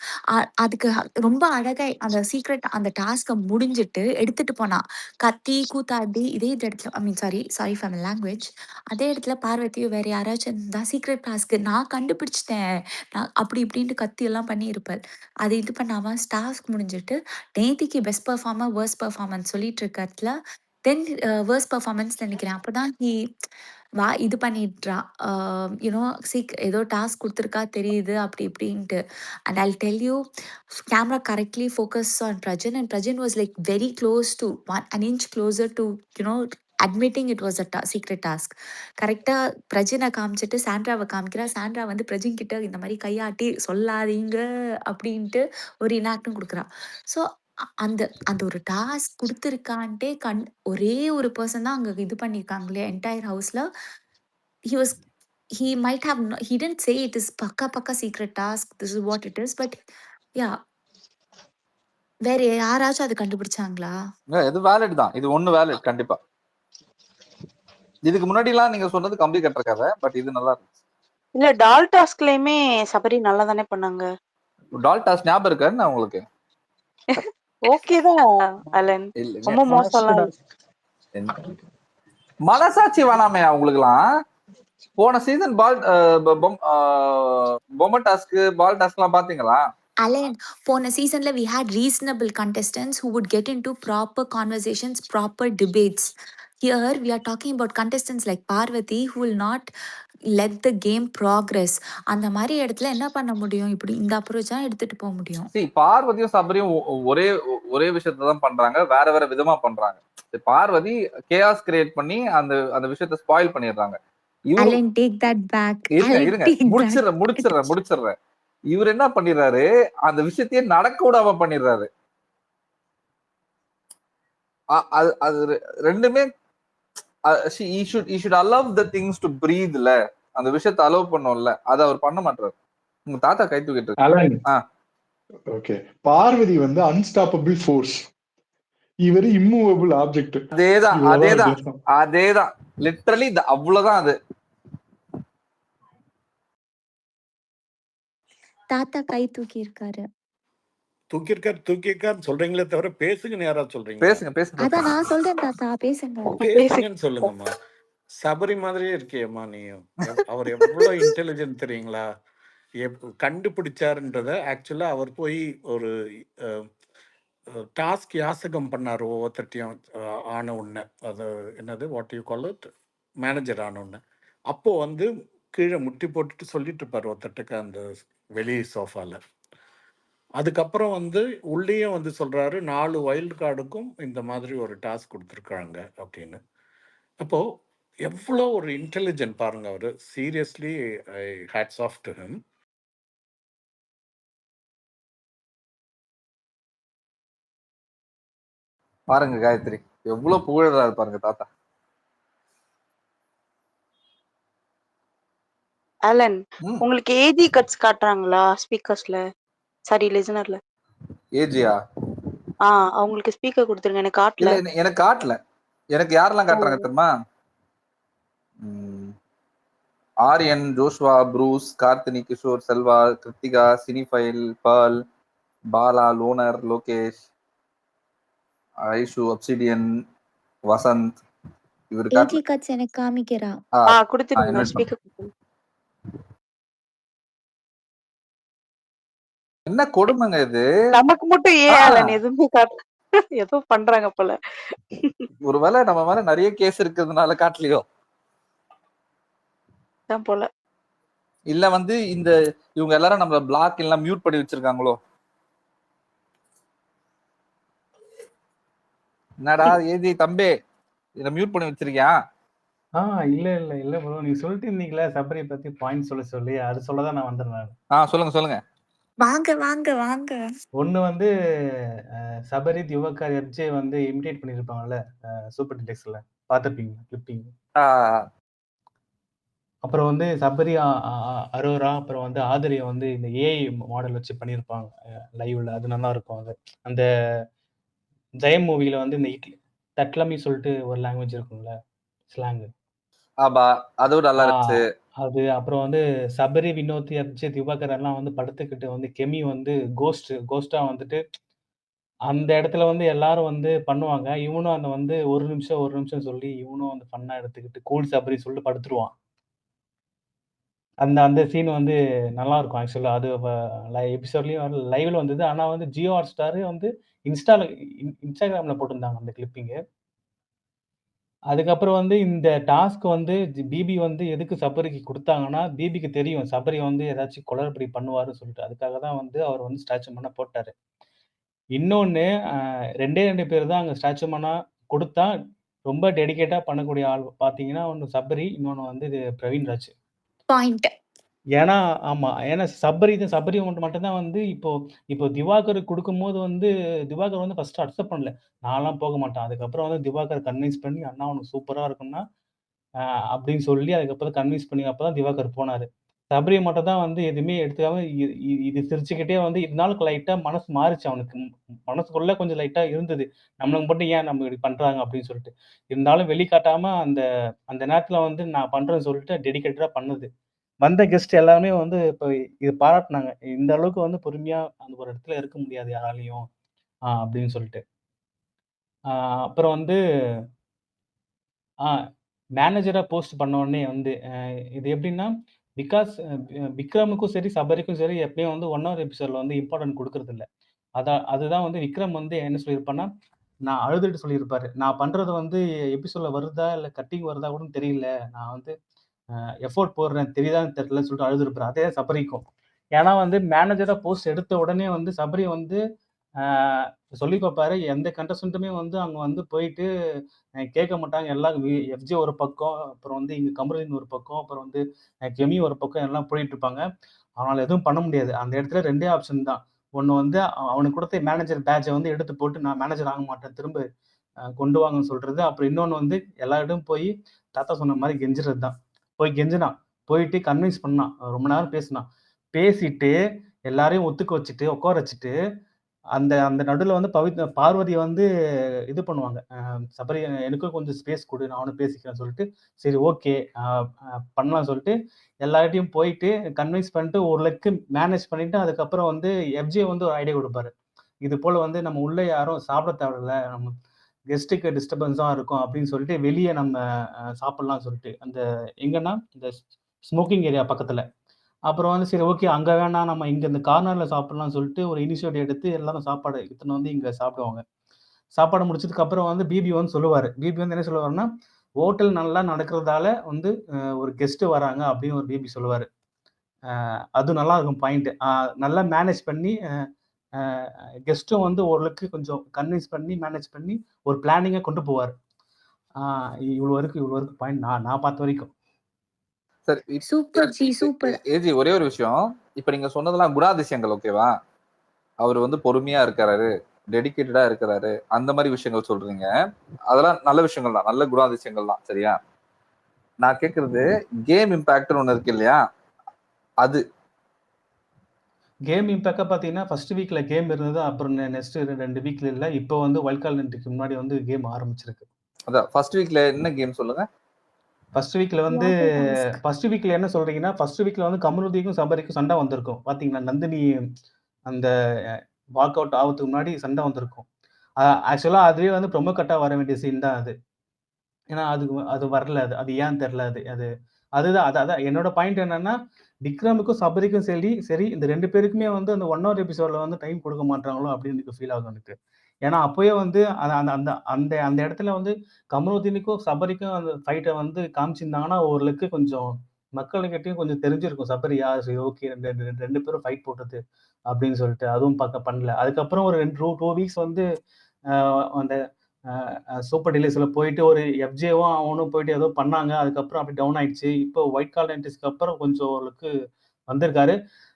அதுக்கு ரொம்ப அழகா அந்த சீக்ரெட் அந்த டாஸ்க்க முடிஞ்சிட்டு எடுத்துட்டு போனான். கத்தி, கூத்தாடி இதே இடத்துல சாரி ஃபார் மை லாங்குவேஜ். அதே இடத்துல பார்வதியோ வேற யாராச்சும் இருந்தா சீக்ரெட் டாஸ்க் நான் கண்டுபிடிச்சிட்டேன். நான் அப்படி இப்படின்ட்டு கத்தி எல்லாம் பண்ணியிருப்பாள். அது இது பண்ணாம டாஸ்க் முடிஞ்சிட்டு நேத்திக்கு பெஸ்ட் பெர்ஃபார்மர், வொர்ஸ்ட் பெர்ஃபார்மன்ஸ் சொல்லிட்டு இருக்கறதுல தென் வொர்ஸ்ட் பெர்ஃபார்மன்ஸ் நினைக்கிறேன். அப்பதான் இது பண்ணிடுறா. யூனோ ஏதோ டாஸ்க் குடுத்துருக்கா தெரியுது அப்படி இப்படின்ட்டு. And I'll tell you, camera correctly focused on Prajan and Prajan was like very close to an inch closer to, admitting it was a secret task. கரெக்ட்டா பிரஜினை காமிச்சிட்டு சாண்ட்ராவை காமிக்கிறா. சாண்ட்ரா வந்து பிரஜின் கிட்ட இந்த மாதிரி கையாட்டி சொல்லாதீங்க அப்படின்ட்டு ஒரு இனாக்டும் கொடுக்குறா. ஸோ அந்த அந்த ஒரு டாஸ்க் குடுத்துருக்கான்ட்டே ஒரே ஒரு பெர்சன் தான் அங்க இது பண்ணியிருக்காங்களே என்டையர் ஹவுஸ்ல. he might have he didn't say it is பக்கா secret task, this is what it is, but yeah, வேற யாராச்சும் அது கண்டுபிடிச்சாங்களா? இது வேலிட் தான். இது ஒண்ணு வேலிட் கண்டிப்பா. இதுக்கு முன்னாடி எல்லாம் நீங்க சொன்னது கம்பி கட்டுற கதை, பட் இது நல்லா இருந்துச்சு. இல்ல டால் டாஸ்க்லயுமே சபரி நல்லா தானே பண்ணாங்க. டால் டாஸ்க் ஞாபகம் இருக்கான்னு உங்களுக்கு? ஓகே தான் அலன், ரொம்ப மோசம்லாம் மனசாட்சி வேணாமே அவங்களுக்குலாம். போன சீசன் பொம்மை டாஸ்க், பால் டாஸ்க் எல்லாம் பாத்தீங்களா? Alan, போன சீசன்ல we had reasonable contestants who would get into proper conversations, proper debates. Here we are talking about contestants like Parvati who will not let the game progress. அந்த மாதிரி இடத்துல என்ன பண்ண முடியும்? இப்படி இந்த அப்ரோச் தான் எடுத்துட்டு போக முடியும். பார்வதியும் சபரியும் ஒரே விஷயத்தை தான் பண்றாங்க, வேற வேற விதமா பண்றாங்க. பார்வதி கேஆஸ் கிரியேட் பண்ணி அந்த விஷயத்தை ஸ்பாயில் பண்ணிடுறாங்க. Alan, take that back. இருங்க முடிச்சிடுறேன். இவர் என்ன பண்ணிடுறாரு, அந்த விஷயத்தையே நடக்க விடாம பண்ணிடுறாரு. அது ரெண்டுமே he should allow the things to breathe ல, அந்த விஷயத்தை அலோவ் பண்ணோம்ல, அதை அவர் பண்ண மாட்டாரு. உங்க தாத்தா கை தூக்கிட்டு இருக்கு. ஓகே, பார்வதி வந்து அன்ஸ்டாப்பபிள் ஃபோர்ஸ், இவர் இம்மூவபிள் ஆப்ஜெக்ட். அதேதான் லிட்டரலி அவ்வளவுதான். அது தாத்தா கை தூக்கி இருக்காரு. தூக்கியிருக்காரு சொல்றீங்களே தவிர பேசுங்கன்னு யாராவது சொல்றீங்க? பேசுங்க. அதான் நான் சொல்றேன் தாத்தா, பேசுங்கன்னு சொல்லுங்கம்மா. சபரி மாதிரியே இருக்கியம்மா நீயும். அவர் எவ்வளவு இன்டெலிஜென்ட் தெரியுங்களா? கண்டுபிடிச்சாருன்றத ஆக்சுவலா அவர் போய் ஒரு டாஸ்க் யாசகம் பண்ணார் ஒவ்வொருத்தையும் ஆன உடனே. அது என்னது, what you call it, manager ஆன உடனே. அப்போ வந்து கீழே முட்டி போட்டுட்டு சொல்லிட்டு இருப்பார் ஒருத்தட்டுக்கு அந்த வெளி சோஃபால. அதுக்கப்புறம் வந்து உள்ளேயும் வந்து சொல்றாரு 4 வைல்டு கார்டுக்கும் இந்த மாதிரி ஒரு டாஸ்க் கொடுத்துருக்காங்க அப்படின்னு. அப்போ எவ்வளோ ஒரு இன்டெலிஜென்ட் பாருங்க அவரு. Seriously I hats off to him. பாருங்க காயத்ரி எவ்வளவு புகழறாரு பாருங்க தாத்தா. அலன், உங்களுக்கு ஏஜி கட்ஸ் காட்டுறாங்களா ஸ்பீக்கர்ஸ்ல? சாரி, லிசனர்ல. ஏஜியா? அவங்களுக்கு ஸ்பீக்கர் கொடுத்துருங்க. எனக்கு காட்டல. எனக்கு யாரெல்லாம் காட்டுறாங்க தெரியுமா? Aryan, Joshua, Bruce, Karthini, Kishore, Selva, Krithika, Cinephile, Paul, Bala, Loner, Lokesh, Aishu, Obsidian, Vasanth. இவரு எனக்கு காமிக்கிறா. கொடுத்துருங்க ஸ்பீக்கர். என்ன கொடுமைங்க இது. நமக்கு மட்டும் ஏன் எதுவுமே காட்டல, ஏதோ பண்றாங்க போல. ஒருவேளை நம்ம மேல நிறைய கேஸ் இருக்கிறதுனால காட்டலையோ போல. இல்ல வந்து இவங்க எல்லாரும் நம்ம பிளாக் எல்லாம் மியூட் பண்ணி வச்சிருக்காங்களோ? என்னடா ஏஜி தம்பி இத மியூட் பண்ணி வச்சிருக்கியா? இல்ல ப்ரோ, நீங்க சொல்லிட்டு இருந்தீங்களா சபரி பத்தி பாயிண்ட் சொல்லி அது சொல்லதான் நான் வந்தேன். சொல்லுங்க. வாங்க. ஒண்ணு வந்து சபரி, திவாகர், எஃப்ஜே வந்து இமிடேட் பண்ணிருப்பாங்கல்ல சூப்பர் டிடெக்ஸ்ல, பாத்துருப்பீங்க கிளிப்பிங். அப்புறம் வந்து சபரி, அரோரா, அப்புறம் வந்து ஆதிரியை வந்து இந்த ஏஐ மாடல் வச்சு பண்ணியிருப்பாங்க லைவ்ல. அது நல்லா இருக்கும். அது அந்த ஜெயம் மூவில வந்து இந்த இட்லி தட்லமி சொல்லிட்டு ஒரு லாங்குவேஜ் இருக்கும்ல, ஸ்லாங். ஆமா, அதுவும் நல்லா இருந்துச்சு. அது அப்புறம் வந்து சபரி, வினோத், எஃப்ஜே, திவாகர் எல்லாம் வந்து படுத்துக்கிட்டு வந்து கெமி வந்து கோஸ்டா வந்துட்டு அந்த இடத்துல வந்து எல்லாரும் வந்து பண்ணுவாங்க. இவனும் அந்த வந்து 1 நிமிஷம் சொல்லி இவனும் வந்து ஃபன்னா எடுத்துக்கிட்டு கூல் சபரி சொல்லிட்டு படுத்துருவான். அந்த அந்த சீன் வந்து நல்லாருக்கும் ஆக்சுவலா. அது எபிசோட்லயும் லைவ்ல வந்தது. ஆனா வந்து ஜியோ ஹாட்ஸ்டார் வந்து இன்ஸ்டாகிராம்ல போட்டிருந்தாங்க அந்த கிளிப்பிங்கு. அதுக்கப்புறம் வந்து இந்த டாஸ்க் வந்து பிபி வந்து எதுக்கு சபரிக்கு குடுத்தாங்கன்னா, பிபிக்கு தெரியும் சபரி வந்து ஏதாச்சும் குளறுபடி பண்ணுவாருன்னு சொல்லிட்டு. அதுக்காக தான் வந்து அவர் வந்து ஸ்டாச்சு மன்னா போட்டாரு. இன்னொன்னு 2 பேர் தான் அங்க ஸ்டாச்சு மன்னா குடுத்தா, ரொம்ப டெடிகேட்டா பண்ணக்கூடிய ஆள் பார்த்தீங்கன்னா, ஒண்ணு சபரி, இன்னொன்னு வந்து இது பிரவீன்ராஜ். பாயிண்ட். ஏன்னா ஆமா. ஏன்னா சபரி மட்டும் தான் வந்து இப்போ திவாகருக்கு குடுக்கும்போது வந்து திவாகர் வந்து ஃபர்ஸ்ட் அக்செப்ட் பண்ணல. நான்லாம் போக மாட்டேன். அதுக்கப்புறம் வந்து திவாகர் கன்வின்ஸ் பண்ணி, "அண்ணா உனக்கு சூப்பரா இருக்கும்னா" அப்படின்னு சொல்லி அதுக்கப்புறம் கன்வின்ஸ் பண்ணி அப்பதான் திவாகர் போனாரு. சபரி மட்டும் தான் வந்து எதுவுமே எடுத்துக்காம இது சிரிச்சுக்கிட்டே வந்து இருந்தாலும் லைட்டா மனசு மாறுச்சு அவனுக்கு. மனசுக்குள்ள கொஞ்சம் லைட்டா இருந்தது. நம்மளுக்கு மட்டும் ஏன் நம்ம இப்படி பண்றாங்க அப்படின்னு சொல்லிட்டு. இருந்தாலும் வெளிக்காட்டாம அந்த அந்த நேரத்துல வந்து நான் பண்றேன்னு சொல்லிட்டு டெடிகேட்டடா பண்ணது. வந்த கெஸ்ட் எல்லாருமே வந்து இப்ப இது பாராட்டுனாங்க. இந்த அளவுக்கு வந்து பொறுமையா அந்த ஒரு இடத்துல இருக்க முடியாது யாராலயும். அப்படின்னு சொல்லிட்டு. ஆ அப்புறம் வந்து ஆ மேனேஜரா போஸ்ட் பண்ண உடனே வந்து இது எப்படின்னா, பிகாஸ் விக்ரமுக்கும் சரி, சபரிக்கும் சரி எப்பயும் வந்து 1 ஹவர் எபிசோட்ல வந்து இம்பார்ட்டன்ட் குடுக்குறதில்ல. அதுதான் வந்து விக்ரம் வந்து என்ன சொல்லியிருப்பார்ன்னா, நான் அழுதுட்டு சொல்லியிருப்பாரு. நான் பண்றது வந்து எபிசோட்ல வருதா, இல்ல கட்டிங் வருதா கூட தெரியல. நான் வந்து எஃபோர்ட் போடுறேன். தெரியுதான்னு தெரியலன்னு சொல்லிட்டு அழுதுருப்பாரு. அதே சபரிக்கும். ஏன்னா வந்து மேனேஜரா போஸ்ட் எடுத்த உடனே வந்து சபரி வந்து ஆ சொல்லி பார்ப்பாரு. எந்த கண்டஸ்டன்ட்டுமே வந்து அங்க வந்து போயிட்டு கேட்க மாட்டாங்க. எல்லாம் எஃப்ஜே ஒரு பக்கம், அப்புறம் வந்து இங்க கமருதீன் ஒரு பக்கம், அப்புறம் வந்து ஜெமி ஒரு பக்கம் எல்லாம் போயிட்டு இருப்பாங்க. அவனால எதுவும் பண்ண முடியாது. அந்த இடத்துல 2டே ஆப்ஷன் தான். ஒண்ணு வந்து அவனுக்கு குடுத்த மேனேஜர் பேட்ஜ வந்து எடுத்து போட்டு நான் மேனேஜர் ஆக மாட்டேன். திரும்ப கொண்டு வாங்கன்னு சொல்றது. அப்புறம் இன்னொன்னு வந்து எல்லார்கிட்டயும் போய் தாத்தா சொன்ன மாரி கெஞ்சுறது தான். போய் கெஞ்சினான். போயிட்டு கன்வின்ஸ் பண்ணான். ரொம்ப நேரம் பேசினான். பேசிட்டு எல்லாரையும் ஒத்துக்க வச்சுட்டு, உட்கார வச்சுட்டு, அந்த அந்த நடுவுல வந்து பார்வதி வந்து இது பண்ணுவாங்க. சபரி எனக்கும் கொஞ்சம் ஸ்பேஸ் குடு. நானும் பேசிக்கிறேன்னு சொல்லிட்டு, சரி ஓகே. அ அ பண்ணலாம்னு சொல்லிட்டு எல்லார்கிட்டயும் போயிட்டு கன்வின்ஸ் பண்ணிட்டு ஒரு லெக் மேனேஜ் பண்ணிட்டு, அதுக்கப்புறம் வந்து எஃப்ஜே வந்து ஒரு ஐடியா குடுப்பாரு. இது போல வந்து நம்ம உள்ள யாரும் சாப்பிட தேவையில்ல. நம்ம கெஸ்ட்டுக்கு டிஸ்டர்பன்ஸா இருக்கும் அப்படின்னு சொல்லிட்டு வெளிய நம்ம சாப்பிடலாம்னு சொல்லிட்டு. அந்த எங்கன்னா, இந்த ஸ்மோக்கிங் ஏரியா பக்கத்துல. அப்புறம் வந்து சரி ஓகே அங்க வேணாம் நம்ம இங்க இந்த கார்னர்ல சாப்பிடலாம்னு சொல்லிட்டு ஒரு இனிஷியேட்டிவ் எடுத்து எல்லாரும் சாப்பாடு எடுத்துன்னு வந்து இங்க சாப்பிடுவாங்க. சாப்பாடு முடிச்சதுக்கு அப்புறம் வந்து பிபி வந்து சொல்லுவாரு. பிபி வந்து என்ன சொல்லுவாருன்னா, ஹோட்டல் நல்லா நடக்கிறதால வந்து ஒரு கெஸ்ட் வராங்க அப்படின்னு ஒரு பிபி சொல்லுவாரு. அது நல்லா இருக்கும் பாயிண்ட். நல்லா மேனேஜ் பண்ணி அ கெஸ்ட்டும் வந்து ஓரளவுக்கு கொஞ்சம் கன்வின்ஸ் பண்ணி, மேனேஜ் பண்ணி ஒரு பிளானிங்கா கொண்டு போவாரு. ஆ இவ்வளோ இருக்கு பாயிண்ட் நான் பார்த்த வரைக்கும். சரி. Super G, super. ஏஜி ஒரே ஒரு விஷயம். இப்ப நீங்க சொன்னதெல்லாம் குணாதிசயங்கள் ஓகேவா? அவரு வந்து பொறுமையா இருக்காரு, டெடிகேட்டடா இருக்கிறாரு. அந்த மாதிரி விஷயங்கள் சொல்றீங்க. அதெல்லாம் நல்ல விஷயங்கள் தான். நல்ல குணாதிசயங்கள் தான். சரியா? நான் கேட்கறது கேம் இம்பாக்ட்னு ஒண்ணு இருக்கு இல்லையா? அது கேம் இம்பாக்ட்டா பார்த்தீங்கன்னா, ஃபர்ஸ்ட் வீக்ல கேம் இருந்தது. அப்புறம் நெக்ஸ்ட் 2 வீக்ல இல்ல. இப்போ வந்து வைல்ட் கார்ட் என்ட்ரிக்கு முன்னாடி வந்து கேம் ஆரம்பிச்சிருக்கு. அதான் ஃபர்ஸ்ட் வீக்ல என்ன கேம் சொல்லுங்க? ஃபர்ஸ்ட் வீக்ல வந்து ஃபர்ஸ்ட் வீக்ல என்ன சொல்றீங்கன்னா, ஃபர்ஸ்ட் வீக்ல வந்து கமருதீனுக்கும் சபரிக்கும் சண்டை வந்திருக்கும். பார்த்தீங்களா? நந்தினி அந்த வாக் அவுட் ஆவறதுக்கு முன்னாடி சண்டை வந்திருக்கும். ஆக்சுவலா அதுவே வந்து ப்ரோமோ கட்டா வர வேண்டிய சீன் தான் அது. ஏன்னா அது வரல அது. அது ஏன்னு தெரியல அது. அதுதான் அதான் என்னோட பாயிண்ட் என்னன்னா, விக்ரமுக்கும் சபரிக்கும் சரி இந்த 2 பேருக்குமே வந்து அந்த 1 ஹவர் எபிசோட்ல வந்து டைம் குடுக்க மாட்றாங்களோ அப்படின்னு எனக்கு ஃபீல் ஆகுது எனக்கு. ஏன்னா அப்பயே வந்து அந்த அந்த அந்த அந்த அந்த இடத்துல வந்து கமருதீனுக்கும் சபரிக்கும் அந்த ஃபைட்ட வந்து காமிச்சிருந்தாங்கன்னா, ஓரளவுக்கு கொஞ்சம் மக்களுக்கிட்டயும் கொஞ்சம் தெரிஞ்சிருக்கும். சபரி யார்? சரி ஓகே 2 பேரும் ஃபைட் போட்டது அப்படின்னு சொல்லிட்டு. அதுவும் பண்ணல. அதுக்கப்புறம் ஒரு 2 வீக்ஸ் வந்து அ அந்த சூப்பர் டீலக்ஸ்ல போயிட்டு ஒரு எஃப்ஜேவும் அவனும் போயிட்டு ஏதோ பண்ணாங்க. அதுக்கப்புறம் அப்படியே டவுன் ஆயிடுச்சு. இப்போ ஒயிட் கார்ட் என்ட்ரிஸ்க்கு அப்புறம் கொஞ்சம் ஓரளவுக்கு வந்திருக்காரு.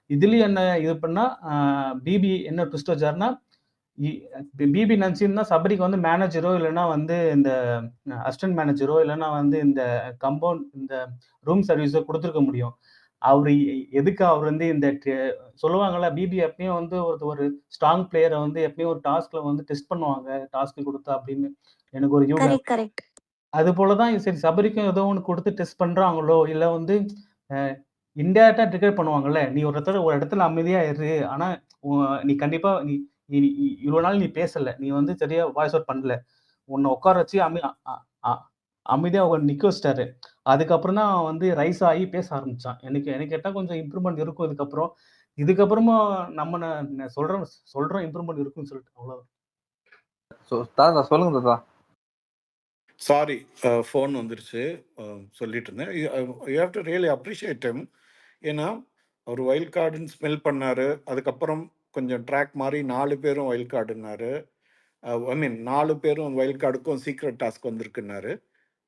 இதுலயும் என்ன இது பண்ணா, பிபி என்ன ட்விஸ்ட் வச்சாருன்னா, இ பிபி நினைச்சிருந்தா சபரிக்கு வந்து மேனேஜரோ இல்லன்னா வந்து இந்த அசிஸ்டன்ட் மேனேஜரோ இல்லன்னா வந்து இந்த இந்த ரூம் சர்வீஸோ குடுத்திருக்க முடியும். அவரு எதுக்கு அவர் வந்து இந்த சொல்லுவாங்கல்ல பிபி எப்பயும் வந்து ஒரு ஸ்ட்ராங் பிளேயர வந்து எப்பயும் ஒரு டாஸ்க்ல வந்து டெஸ்ட் பண்ணுவாங்க. டாஸ்க் குடுத்தா அப்படின்னு எனக்கு ஒரு யூகம். கரெக்ட். அது போலதான் சரி சபரிக்கும் ஏதோ ஒன்று கொடுத்து டெஸ்ட் பண்றாங்களோ, இல்ல வந்து இன்டைரக்டா ட்ரிகர் பண்ணுவாங்கல்ல. நீ ஒரு இடத்துல அமைதியா இரு. ஆனா நீ கண்டிப்பா நீ நீ இவ்வளவு நாள் நீ பேசல. நீ வந்து சரியா வாய்ஸ் அவுட் பண்ணல. உன்னை உட்கார வச்சு அமைதியா நிக்க வச்சிட்டாரு. அதுக்கப்புறம் தான் வந்து ரைஸ் ஆகி பேச ஆரம்பிச்சான். எனக்கு கேட்டா கொஞ்சம் இம்ப்ரூவ்மெண்ட் இருக்கும் இதுக்கப்புறம். இதுக்கப்புறமா நம்ம சொல்றோம் இம்ப்ரூவ்மெண்ட் இருக்குன்னு சொல்லிட்டு அவ்வளவுதான். சொல்லுங்க தாத்தா. சாரி, ஃபோன் வந்துருச்சு. சொல்லிட்டு இருந்தேன். You have to really appreciate him. ஏன்னா அவர் வைல்ட் கார்டுன்னு ஸ்மெல் பண்ணாரு. அதுக்கப்புறம் கொஞ்சம் ட்ராக் மாதிரி 4 பேரும் வைல்ட் கார்டுன்னாரு. ஐ மீன் 4 பேரும் வைல்ட் கார்டுக்கும் சீக்ரெட் டாஸ்க் வந்திருக்குன்னாரு.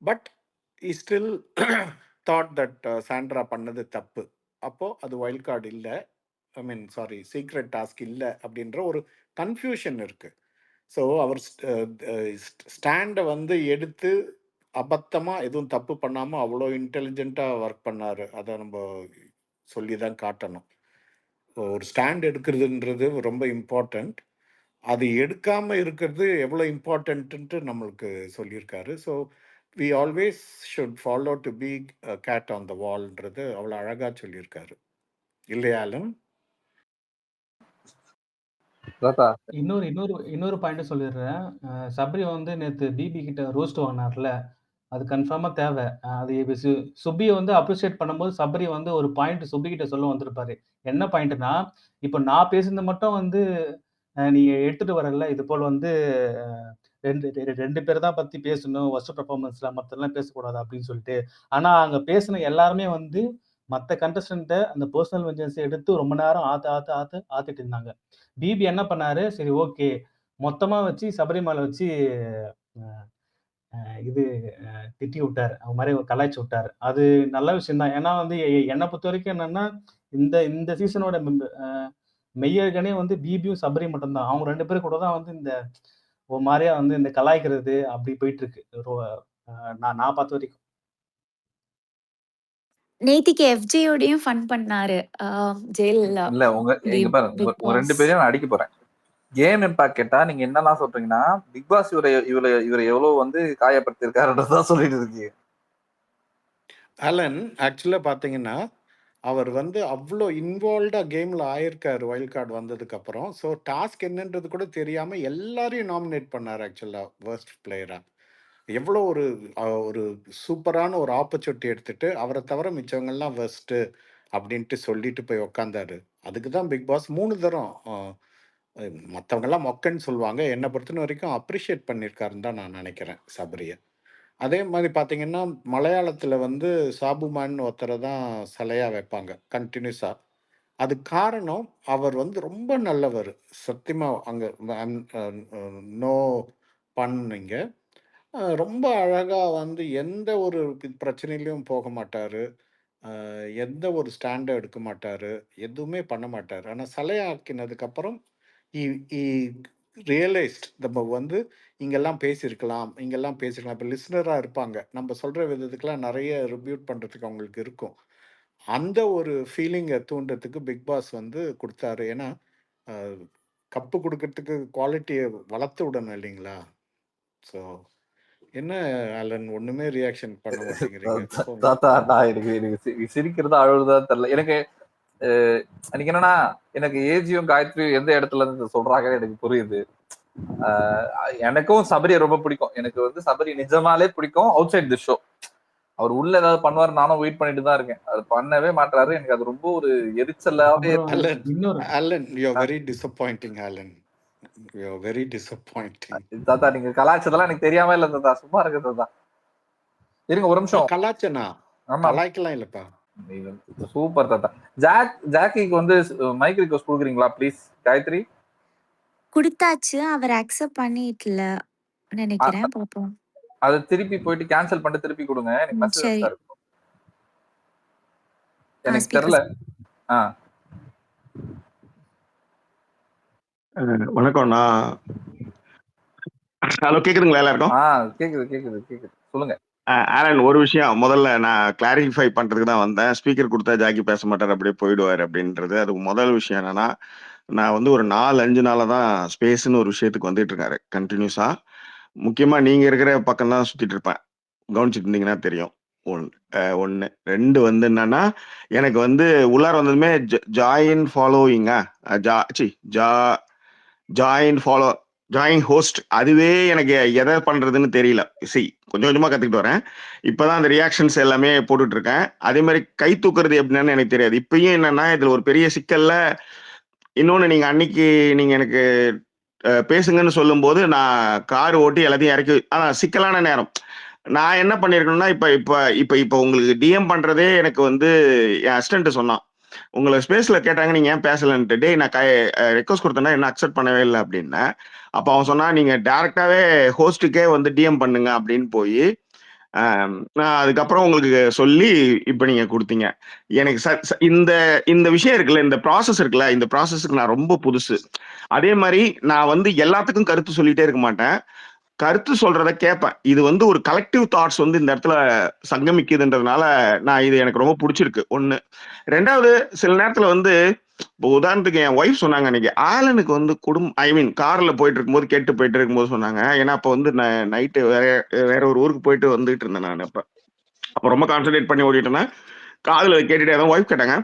But I still thought that Sandra பண்ணது தப்பு. அப்போது அது வைல்ட் கார்டு இல்லை, I mean sorry secret task இல்லை அப்படின்ற ஒரு கன்ஃபியூஷன் இருக்குது. ஸோ அவர் ஸ்டாண்டை வந்து எடுத்து அபத்தமாக எதுவும் தப்பு பண்ணாமல் அவ்வளோ இன்டெலிஜென்ட்டாக ஒர்க் பண்ணார். அதை நம்ம சொல்லி தான் காட்டணும். ஒரு ஸ்டாண்ட் எடுக்கிறதுன்றது ரொம்ப இம்பார்ட்டண்ட். அது எடுக்காமல் இருக்கிறது எவ்வளோ இம்பார்ட்டன்ட்டு நம்மளுக்கு சொல்லியிருக்காரு. So we always should follow to be cat on the வால்ன்றது அவ்வளோ அழகாக சொல்லியிருக்காரு இல்லையா ஆலன்? இன்னொரு பாயிண்ட் சொல்லிடுறேன். சபரி வந்து நேற்று பிபி கிட்ட ரோஸ்ட் வாங்கினார்ல, அது கன்ஃபார்மா தேவை. அது சுப்பியை வந்து அப்ரிஷியேட் பண்ணும்போது சபரி வந்து ஒரு பாயிண்ட் சுப்பி கிட்ட சொல்ல வந்திருப்பாரு. என்ன பாயிண்ட்னா, இப்போ நான் பேசுனது மட்டும் வந்து நீங்க எடுத்துட்டு வரல, இது போல் வந்து ரெண்டு பேர் தான் பத்தி பேசணும், ஃபர்ஸ்ட் பெர்ஃபார்மன்ஸ்ல மற்றெல்லாம் பேசக்கூடாது அப்படின்னு சொல்லிட்டு. ஆனா அங்க பேசின எல்லாருமே வந்து மற்ற கண்டஸ்டன்ட்டை அந்த பர்சனல் வெஞ்சன்ஸை எடுத்து ரொம்ப நேரம் ஆத்திட்டு இருந்தாங்க. பிபி என்ன பண்ணாரு, சரி ஓகே மொத்தமா வச்சு சபரிமலை வச்சு இது திட்டி விட்டாரு, அவன் மாதிரி கலாய்ச்சி விட்டாரு. அது நல்ல விஷயம் தான். ஏன்னா வந்து என்னை பொறுத்த வரைக்கும் என்னன்னா, இந்த சீசனோட மெய்யகனே வந்து பிபியும் சபரி மட்டும்தான். அவங்க 2 பேரும் கூட தான் வந்து இந்த ஒரு மாதிரியா வந்து இந்த கலாய்க்கிறது அப்படி போயிட்டு இருக்கு. நான் பார்த்த வரைக்கும். நேத்திக்கு எஃப்ஜேயோடையும் ஃபன் பண்ணாரு. ஜெயில்ல. இல்ல உங்க 2 பேரையும் நான் அடிக்க போறேன். கேம் இம்பாக்ட் கேட்டா நீங்க என்னெல்லாம் சொல்றீங்கன்னா, பிக் பாஸ் இவரை எவ்வளவு வந்து காயப்படுத்திருக்காருன்றதான் சொல்லிட்டு இருக்கீங்க. ஆலன் ஆக்சுவலா பாத்தீங்கன்னா அவர் வந்து அவ்வளோ இன்வால்வ்டாக கேமில் ஆயிருக்காரு வைல்ட் கார்டு வந்ததுக்கப்புறம். ஸோ டாஸ்க் என்னன்றது கூட தெரியாமல் எல்லாரையும் நாமினேட் பண்ணார் ஆக்சுவலாக வேர்ஸ்ட் பிளேயராக. எவ்வளோ ஒரு சூப்பரான ஒரு ஆப்பர்ச்சுனிட்டி எடுத்துட்டு அவரை தவிர மிச்சவங்கெல்லாம் வேர்ஸ்ட்டு அப்படின்ட்டு சொல்லிட்டு போய் உக்காந்தாரு. அதுக்கு தான் பிக் பாஸ் 3 தரம் மற்றவங்கெல்லாம் மொக்கன்னு சொல்லுவாங்க, என்னை பொறுத்த வரைக்கும் அப்ரிஷியேட் பண்ணியிருக்காருன்னு தான் நான் நினைக்கிறேன் சபரியை. அதே மாதிரி பார்த்தீங்கன்னா மலையாளத்தில் வந்து சாபுமான் ஒருத்தரை தான் சிலையாக வைப்பாங்க கண்டினியூஸாக. அது காரணம் அவர் வந்து ரொம்ப நல்லவர். சத்தியமாக அங்கே நோ பண்ணுங்க, ரொம்ப அழகாக வந்து எந்த ஒரு பிரச்சனையிலையும் போக மாட்டார், எந்த ஒரு ஸ்டாண்டை எடுக்க மாட்டார், எதுவுமே பண்ண மாட்டார். ஆனால் சிலையாக்கினதுக்கப்புறம் ரியலைஸ்ட் நம்ம வந்து இங்கெல்லாம் பேசியிருக்கலாம் இப்போ லிஸ்னராக இருப்பாங்க, நம்ம சொல்கிற விதத்துக்கெல்லாம் நிறைய ரிவ்யூட் பண்ணுறதுக்கு அவங்களுக்கு இருக்கும். அந்த ஒரு ஃபீலிங்கை தூண்டுறதுக்கு பிக் பாஸ் வந்து கொடுத்தாரு. ஏன்னா கப்பு கொடுக்கறதுக்கு குவாலிட்டியை வளர்த்து விடணும் இல்லைங்களா? ஸோ என்ன ஆலன் ஒண்ணுமே ரியாக்ஷன் பண்ண மாட்டேங்கிறீங்க? தாத்தா நான் எனக்கு சிரிக்கிறதா அழுகுதான் தெரியல எனக்கு. எனக்கு என்னன்னா, எனக்கு ஏஜியும் காயத்ரியும் எந்த இடத்துல இருந்து சொல்றாங்கன்னு எனக்கு புரியுது. எனக்கும் சபரியை ரொம்ப பிடிக்கும். எனக்கு வந்து சபரி நிஜமாலே பிடிக்கும் அவுட் சைட் தி ஷோ. அவர் உள்ள ஏதாவது பண்ணுவாரு, நானும் வெயிட் பண்ணிட்டு தான் இருக்கேன். அது பண்ணவே மாட்டாரு. எனக்கு அது ரொம்ப ஒரு எரிச்சலாவே. Alan you are very disappointing. Alan you are very disappointing. தாத்தா நீங்க கலாய்ச்சதெல்லாம் எனக்கு தெரியாம இல்ல தாத்தா, சும்மா இருக்கு தாத்தா. இருங்க ஒரு நிமிஷம். கலாய்ச்சனா? கலாய்க்கலாம் இல்லப்பா. சூப்பர் தாத்தா. ஜாக்கிக்கு வந்து மைக் ரிக்வெஸ்ட் கொடுக்குறீங்களா ப்ளீஸ் காயத்ரி? குடுத்தாச்சு, அவர் அக்செப்ட் பண்ணிட்டல நினைக்கிறேன். பாப்போம். அது திருப்பி போயிட்டு கேன்சல் பண்ணிட்டு திருப்பி கொடுங்க. எனக்கு மெசேஜ் சரி. இருக்கும். எனக்கு தெரியல. வணக்கம். நான் ஹலோ கேக்குதுங்களா எல்லாருக்கும்? கேக்குது சொல்லுங்க. ஆலன் ஒரு விஷயம் முதல்ல நான் கிளாரிஃபை பண்றதுக்கு தான் வந்தேன். ஸ்பீக்கர் கொடுத்தா ஜாக்கி பேச மாட்டார், அப்படியே போயிடுவார் அப்படின்றது. அது முதல் விஷயம் என்னன்னா, நான் வந்து ஒரு 4-5 நாளாக தான் ஸ்பேஸ்ன்னு ஒரு விஷயத்துக்கு வந்துட்டு இருக்காரு கண்டினியூஸா. முக்கியமா நீங்க இருக்கிற பக்கம் தான் சுத்திட்டு இருப்பேன். கவனிச்சுட்டு இருந்தீங்கன்னா தெரியும். ஒன்று 2 வந்து என்னன்னா, எனக்கு வந்து உள்ளார வந்ததுமே ஜாயின் ஃபாலோயிங்கா ஜாயின் ஃபாலோ ஜாயின் ஹோஸ்ட் அதுவே எனக்கு எதை பண்றதுன்னு தெரியல. கொஞ்சம் கொஞ்சமா கத்துக்கிட்டு வரேன். இப்பதான் அந்த ரியாக்ஷன்ஸ் எல்லாமே போட்டுட்டு இருக்கேன். அதே மாதிரி கை தூக்குறது எப்படின்னு எனக்கு தெரியாது. இப்பயும் என்னன்னா இதுல ஒரு பெரிய சிக்கல்ல இன்னொன்னு, நீங்க அன்னைக்கு நீங்க எனக்கு பேசுங்கன்னு சொல்லும்போது நான் கார் ஓட்டி எல்லாத்தையும் இறக்கி, ஆனா சிக்கலான நேரம். நான் என்ன பண்ணிருக்கணும்னா, இப்ப இப்ப இப்ப இப்ப உங்களுக்கு டிஎம் பண்றதே எனக்கு வந்து என் அசிஸ்டன்ட் சொன்னான். உங்களை ஸ்பேஸ்ல கேட்டாங்க நீங்க ஏன் பேசலன்ட்டு. டேய் நான் ரெக்வஸ்ட் கொடுத்தேன்னா என்ன அக்செப்ட் பண்ணவே இல்லை அப்படின்னா, அப்ப அவன் சொன்னா நீங்க டைரக்டாவே ஹோஸ்டுக்கே வந்து டிஎம் பண்ணுங்க அப்படின்னு போய் நான் அதுக்கப்புறம் உங்களுக்கு சொல்லி இப்ப நீங்க கொடுத்தீங்க. எனக்கு இந்த இந்த விஷயம் இருக்குல்ல, இந்த ப்ராசஸ் இருக்குல்ல, இந்த ப்ராசஸ்க்கு நான் ரொம்ப புதுசு. அதே மாதிரி நான் வந்து எல்லாத்துக்கும் கருத்து சொல்லிட்டே இருக்க மாட்டேன். கருத்து சொல்றத கேட்பேன். இது வந்து ஒரு கலெக்டிவ் தாட்ஸ் வந்து இந்த இடத்துல சங்கமிக்குதுன்றதுனால நான் இது எனக்கு ரொம்ப பிடிச்சிருக்கு. 1. 2வது, சில நேரத்துல வந்து இப்போ உதாரணத்துக்கு என் ஒய்ஃப் சொன்னாங்க அன்னைக்கு, ஆலனுக்கு வந்து கார்ல போயிட்டு இருக்கும்போது கேட்டு போயிட்டு இருக்கும்போது சொன்னாங்க. ஏன்னா அப்ப வந்து நைட்டு வேற ஒரு ஊருக்கு போயிட்டு வந்துட்டு இருந்தேன் நான். அப்ப ரொம்ப கான்சென்ட்ரேட் பண்ணி ஓடிட்டு இருந்தேன். காதுல கேட்டுட்டே தான் ஒய்ஃப் கேட்டாங்க,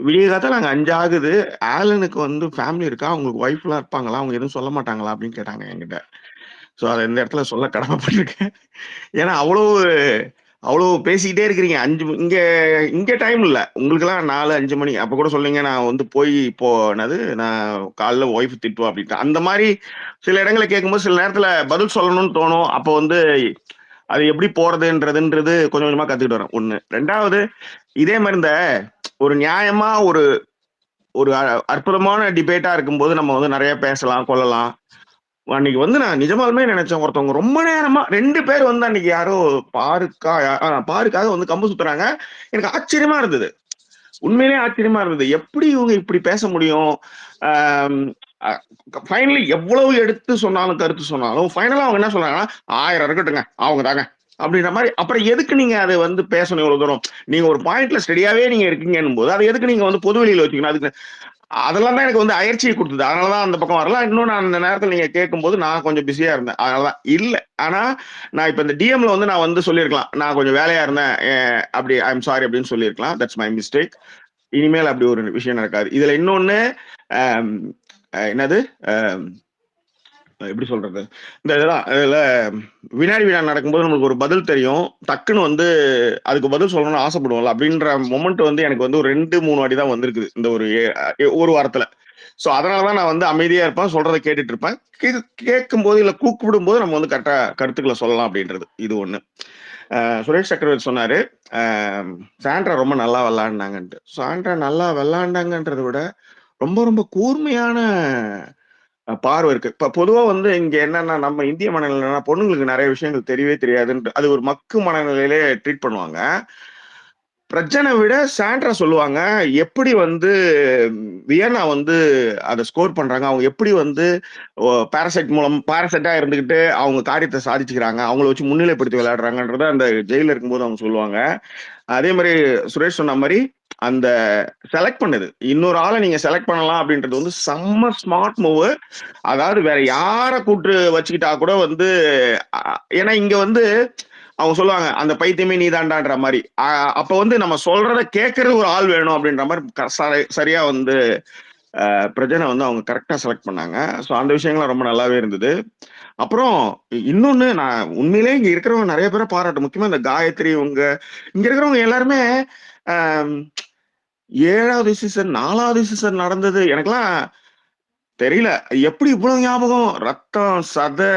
விடிய காலத்துல நாங்க 5 ஆகுது, ஆலனுக்கு வந்து ஃபேமிலி இருக்கா, அவங்களுக்கு ஒய்ஃப் எல்லாம் இருப்பாங்களா, அவங்க எதுவும் சொல்ல மாட்டாங்களா அப்படின்னு கேட்டாங்க என்கிட்ட. ஸோ அதை இந்த இடத்துல சொல்ல கடமைப்பட்டிருக்கேன். ஏன்னா அவ்வளோ பேசிக்கிட்டே இருக்கிறீங்க. இங்க இங்க டைம் இல்லை உங்களுக்குலாம் 4-5 மணி. அப்ப கூட சொல்லுங்க நான் வந்து போய் போனது நான் காலைல ஒய்ஃப் திட்டுவா அப்படின்ட்டு. அந்த மாதிரி சில இடங்களை கேட்கும்போது சில நேரத்துல பதில் சொல்லணும்னு தோணும். அப்போ வந்து அது எப்படி போறதுன்றது கொஞ்சம் கொஞ்சமா கத்துக்கிட்டு வரேன். 1. 2வது, இதே மாதிரி இந்த ஒரு நியாயமா ஒரு ஒரு அற்புதமான டிபேட்டா இருக்கும்போது நம்ம வந்து நிறைய பேசலாம் கொள்ளலாம். அன்னைக்கு வந்து நான் நிஜமாலுமே நினைச்சேன், ஒருத்தவங்க ரொம்ப நேரமா 2 பேர் வந்து அன்னைக்கு யாரோ பாருக்காக வந்து கம்பு சுத்துறாங்க. எனக்கு ஆச்சரியமா இருந்தது, உண்மையிலேயே ஆச்சரியமா இருந்தது. எப்படி இவங்க இப்படி பேச முடியும்? ஃபைனலி எவ்வளவு எடுத்து சொன்னாலும் கருத்து சொன்னாலும் ஃபைனலா அவங்க என்ன சொல்றாங்கன்னா, 1000 இருக்கட்டுங்க அவங்க தாங்க அப்படின்ற மாதிரி. அப்புறம் எதுக்கு நீங்க அதை வந்து பேசணும் இவ்வளவு தூரம்? நீங்க ஒரு பாயிண்ட்ல ஸ்டெடியாவே நீங்க இருக்கீங்கன்னு போது அதை எதுக்கு நீங்க வந்து பொது வெளியில வச்சுக்கணும்? அதுக்கு அதெல்லாம் தான் எனக்கு வந்து அயற்சியை கொடுத்தது. அதனாலதான் அந்த பக்கம் வரலாம். இன்னும் நான் அந்த நேரத்தில் நீங்க கேட்கும்போது நான் கொஞ்சம் பிஸியா இருந்தேன், அதனாலதான் இல்ல. ஆனா நான் இப்ப இந்த டிஎம்ல வந்து நான் வந்து சொல்லியிருக்கலாம், நான் கொஞ்சம் வேலையா இருந்தேன் அப்படி, ஐ எம் சாரி அப்படின்னு சொல்லியிருக்கலாம். That's my mistake. இனிமேல் அப்படி ஒரு விஷயம் நடக்காது. இதுல இன்னொன்னு என்னது எப்படி சொல்றது, இந்த இதெல்லாம் இதுல வினாடி வினா நடக்கும்போது நம்மளுக்கு ஒரு பதில் தெரியும், டக்குன்னு வந்து அதுக்கு பதில் சொல்லணும்னு ஆசைப்படுவோம்ல, அப்படின்ற மொமெண்ட் வந்து எனக்கு வந்து ஒரு 2-3 வாட்டி தான் வந்திருக்குது இந்த ஒரு வாரத்துல. ஸோ அதனாலதான் நான் வந்து அமைதியா இருப்பேன், சொல்றதை கேட்டுட்டு இருப்பேன். கேட்கும் போது இல்ல கூப்பிடும் போது நம்ம வந்து கரெக்டா கருத்துக்களை சொல்லலாம் அப்படின்றது இது 1. சுரேஷ் சக்கரவர்த்தி சொன்னாரு சாண்ட்ரா ரொம்ப நல்லா விளையாண்டாங்கன்ட்டு. சாண்ட்ரா நல்லா விளையாண்டாங்கன்றதை விட ரொம்ப ரொம்ப கூர்மையான பார்வை இருக்கு. இப்ப பொதுவா வந்து இங்க என்னன்னா, நம்ம இந்திய மனநிலைனா பொண்ணுங்களுக்கு நிறைய விஷயங்கள் தெரியவே தெரியாதுன்ட்டு அது ஒரு மக்கு மனநிலையிலே ட்ரீட் பண்ணுவாங்க. பிரச்சனை விட சாண்ட்ரா சொல்லுவாங்க எப்படி வந்து வியன்னா வந்து அதை ஸ்கோர் பண்றாங்க, அவங்க எப்படி வந்து பாராசைட்டா இருந்துகிட்டு அவங்க காரியத்தை சாதிச்சுக்கிறாங்க, அவங்கள வச்சு முன்னிலைப்படுத்தி விளையாடுறாங்கன்றத அந்த ஜெயில இருக்கும்போது அவங்க சொல்லுவாங்க. அதே மாதிரி சுரேஷ் சொன்ன மாதிரி அந்த செலக்ட் பண்ணுது, இன்னொரு ஆளை நீங்க செலக்ட் பண்ணலாம் அப்படின்றது வந்து செம்ம ஸ்மார்ட் மூவ். அதாவது வேற யாரை கூட்டு வச்சுக்கிட்டா கூட வந்து ஏன்னா இங்க வந்து அவங்க சொல்லுவாங்க அந்த பைத்தியமே நீதாண்டான்ற மாதிரி. அப்ப வந்து நம்ம சொல்றத கேட்கறது ஒரு ஆள் வேணும் அப்படின்ற மாதிரி சரியா வந்து பிரஜனை வந்து அவங்க கரெக்டா செலக்ட் பண்ணாங்க. ஸோ அந்த விஷயங்கள்லாம் ரொம்ப நல்லாவே இருந்தது. அப்புறம் இன்னொன்னு, நான் உண்மையிலே இங்க இருக்கிறவங்க நிறைய பேரை பாராட்டு, முக்கியமா இந்த காயத்ரி இங்க இருக்கிறவங்க எல்லாருமே 7வது சீசன் 4வது சீசன் நடந்தது எனக்கெல்லாம் தெரியல. எப்படி இவ்வளவு ஞாபகம், ரத்தம் சதை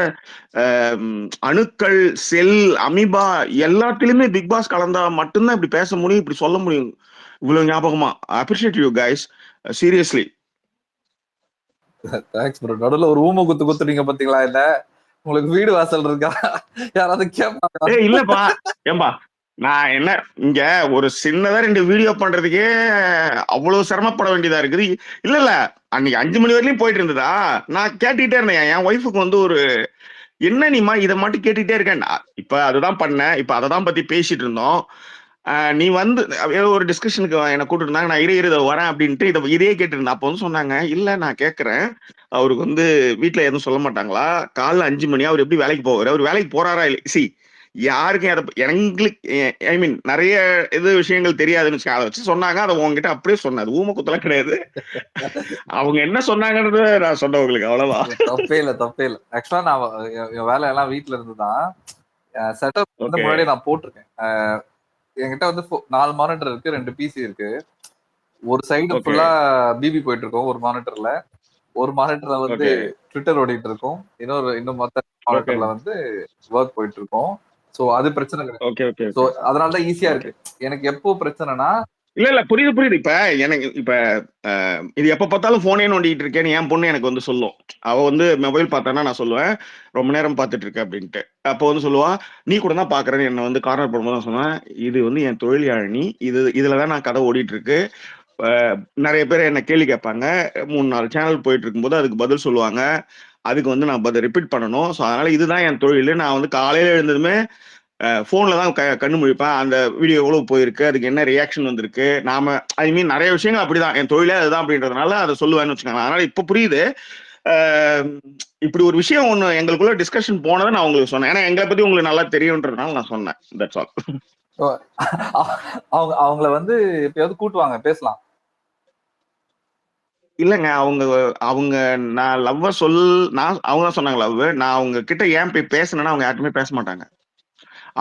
அணுக்கள் செல் அமீபா எல்லாத்திலுமே பிக் பாஸ் கலந்தா மட்டும்தான் இப்படி பேச முடியும், இப்படி சொல்ல முடியும், இவ்வளவு ஞாபகமா. Appreciate you guys, seriously. Thanks bro. நடுவுல ஒரு ஊம குத்துறீங்க பாத்தீங்களா, என்ன உங்களுக்கு வீடு வாசல் இருக்கா, யாராவது கேட்பாங்க? இல்லப்பா ஏம்பா, நான் என்ன இங்க ஒரு சின்னதா 2 வீடியோ பண்றதுக்கே அவ்வளவு சிரமப்பட வேண்டியதா இருக்குது. இல்ல அன்னைக்கு 5 மணி வரையிலும் போயிட்டு இருந்ததா, நான் கேட்டுக்கிட்டே இருந்தேன். என் ஒய்ஃபுக்கு வந்து ஒரு என்ன நீமா இதை மட்டும் கேட்டுக்கிட்டே இருக்கேன். இப்ப அதுதான் பண்ணேன், இப்ப அதை தான் பத்தி பேசிட்டு இருந்தோம். நீ வந்து ஏதோ ஒரு டிஸ்கஷனுக்கு என்ன கூப்பிட்டு இருந்தாங்க, நான் இதை வரேன் அப்படின்ட்டு இதையே கேட்டு இருந்தேன். அப்போ வந்து சொன்னாங்க, இல்ல நான் கேட்கறேன், அவருக்கு வந்து வீட்டுல எதுவும் சொல்ல மாட்டாங்களா, காலைல 5 மணி அவர் எப்படி வேலைக்கு போவாரு, அவர் வேலைக்கு போறாரா இல்லை. யாருக்கும் எங்களுக்கு ஐ மீன் நிறைய விஷயங்கள் தெரியாதுன்னு வச்சு அதை வச்சு சொன்னாங்க. அதை உங்ககிட்ட அப்படியே சொன்னேன். அது ஊம குத்தலாம் கிடையாது. அவங்க என்ன சொன்னாங்கன்றது நான் சொன்னவங்களுக்கு அவ்வளவுதான். தப்பே இல்ல. ஆக்சுவலா நான் என் வேலையெல்லாம் வீட்டுல இருந்துதான் செட்டப் வந்து முன்னாடியே நான் போட்டிருக்கேன். என்கிட்ட வந்து 4 மானிட்டர் இருக்கு, 2 பிசி இருக்கு. ஒரு சைடு ஃபுல்லா பிபி போயிட்டு இருக்கோம் ஒரு மானிட்டர்ல, ஒரு மானிட்டர்ல வந்து ட்விட்டர் ஓடிட்டு இருக்கும், இன்னும் மொத்த மானிட்டர்ல வந்து ஒர்க் போயிட்டு இருக்கோம். சோ அது பிரச்சனை கிடையாது. சோ அதனாலதான் ஈஸியா இருக்கு. எனக்கு எப்போ பிரச்சனைனா இல்ல புரியுது. இப்ப எனக்கு இது எப்ப பார்த்தாலும் போனே நோண்டிட்டு இருக்கேன்னு என் பொண்ணு எனக்கு வந்து சொல்லும். அவ வந்து மொபைல் பார்த்தானா நான் சொல்லுவேன் ரொம்ப நேரம் பார்த்துட்டு இருக்க அப்படின்ட்டு. அப்போ வந்து சொல்லுவா நீ கூட தான் பாக்குறேன்னு என்ன வந்து கார்னர் பண்ணும்போது தான் சொன்னேன், இது வந்து என் தொழில் யாழினி, இதுலதான் நான் கதை ஓடிட்டு இருக்கு. நிறைய பேர் என்ன கேள்வி கேட்பாங்க, 3-4 சேனல் போயிட்டு இருக்கும்போது அதுக்கு பதில் சொல்லுவாங்க, அதுக்கு வந்து நான் பதில் ரிப்பீட் பண்ணணும். ஸோ அதனால இதுதான் என் தொழில். நான் வந்து காலையில எழுந்ததுமே போன்ல தான் கண்ணு முழிப்பேன். அந்த வீடியோ எவ்வளவு போயிருக்கு, அதுக்கு என்ன ரியாக்ஷன் வந்திருக்கு, நாம ஐ மீன் நிறைய விஷயங்கள் அப்படிதான். என் தொழிலே அதுதான் அப்படின்றதுனால அதை சொல்லுவேன்னு வச்சுக்கோங்க. அதனால இப்ப புரியுது. இப்படி ஒரு விஷயம் ஒண்ணு எங்களுக்குள்ள டிஸ்கஷன் போனதை நான் உங்களுக்கு சொன்னேன். ஏன்னா எங்களை பத்தி உங்களுக்கு நல்லா தெரியும்ன்றதுனால நான் சொன்னேன். That's all. அவங்கள வந்து எப்பயாவது கூட்டுவாங்க பேசலாம். இல்லங்க அவங்க நான் லவ்வ அவங்க தான் சொன்னாங்க லவ். நான் அவங்க கிட்ட ஏன் போய் பேசினேன்னா அவங்க யார்ட்டுமே பேச மாட்டாங்க.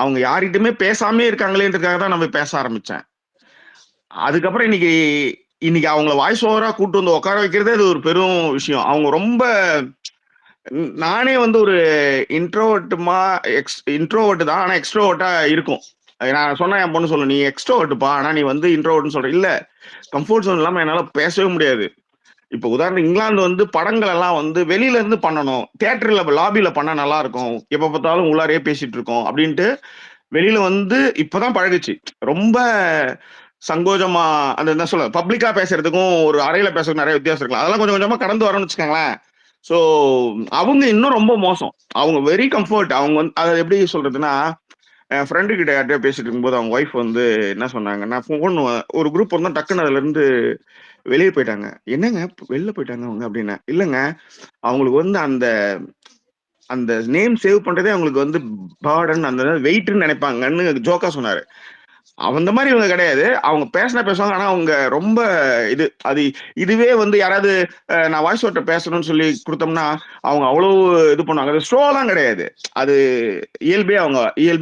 அவங்க யார்கிட்டயுமே பேசாமே இருக்காங்களேன்றதுக்காக தான் நம்ம பேச ஆரம்பிச்சேன். அதுக்கப்புறம் இன்னைக்கு அவங்கள வாய்ஸ் ஓவரா கூட்டு வந்து உட்கார வைக்கிறதே அது ஒரு பெரும் விஷயம். அவங்க ரொம்ப நானே வந்து ஒரு இன்ட்ரோவர்ட் தான், ஆனா எக்ஸ்ட்ரோவர்ட்டா இருக்கும். நான் சொன்னா என் பொண்ணு சொல்லு, நீ எக்ஸ்ட்ரோவர்ட்டுப்பா, ஆனா நீ வந்து இன்ட்ரோவர்ட்னு சொல்ற. இல்ல, கம்ஃபர்ட் ஜோன் இல்லாம என்னால பேசவே முடியாது. இப்ப உதாரணம் இங்கிலாந்து வந்து படங்கள் எல்லாம் வந்து வெளியில இருந்து பண்ணணும், தியேட்டர்ல லாபியில பண்ணா நல்லா இருக்கும், எப்ப பார்த்தாலும் உள்ளாரே பேசிட்டு இருக்கோம் அப்படின்ட்டு வெளியில வந்து இப்பதான் பழகுச்சு. ரொம்ப சங்கோஜமா அந்த என்ன சொல்ல பப்ளிக்கா பேசுறதுக்கும் ஒரு அறையில பேசுறதுக்கும் நிறைய வித்தியாசம் இருக்கலாம். அதெல்லாம் கொஞ்சம் கொஞ்சமா கடந்து வரணும்னு வச்சுக்கோங்களேன். ஸோ அவங்க இன்னும் ரொம்ப மோசம். அவங்க வெரி கம்ஃபர்ட். அவங்க வந்து அதை எப்படி சொல்றதுன்னா, என் ஃப்ரெண்டு கிட்ட யார்கிட்டயோ பேசிட்டு இருக்கும்போது அவங்க ஒய்ஃப் வந்து என்ன சொன்னாங்கன்னா, ஃபோன் ஒரு குரூப் வந்து டக்குன்னு அதுல இருந்து வெளியே போயிட்டாங்க. என்னங்க வெளில போயிட்டாங்க அவங்க அப்படின்னா, இல்லைங்க அவங்களுக்கு வந்து அந்த நேம் சேவ் பண்றதே அவங்களுக்கு வந்து பார்டன் அந்த வெயிட்னு நினைப்பாங்கன்னு ஜோக்கா சொன்னாரு. அந்த மாதிரி இவங்க கிடையாது. அவங்க பேசுவாங்க. ஆனா அவங்க ரொம்ப இதுவே வந்து யாராவது நான் வாய்ஸ் ஓட்ட பேசணும்னு சொல்லி கொடுத்தோம்னா அவங்க அவ்வளவு இது பண்ணுவாங்க. அது ஸ்லோலாம் கிடையாது. அது இயல்பே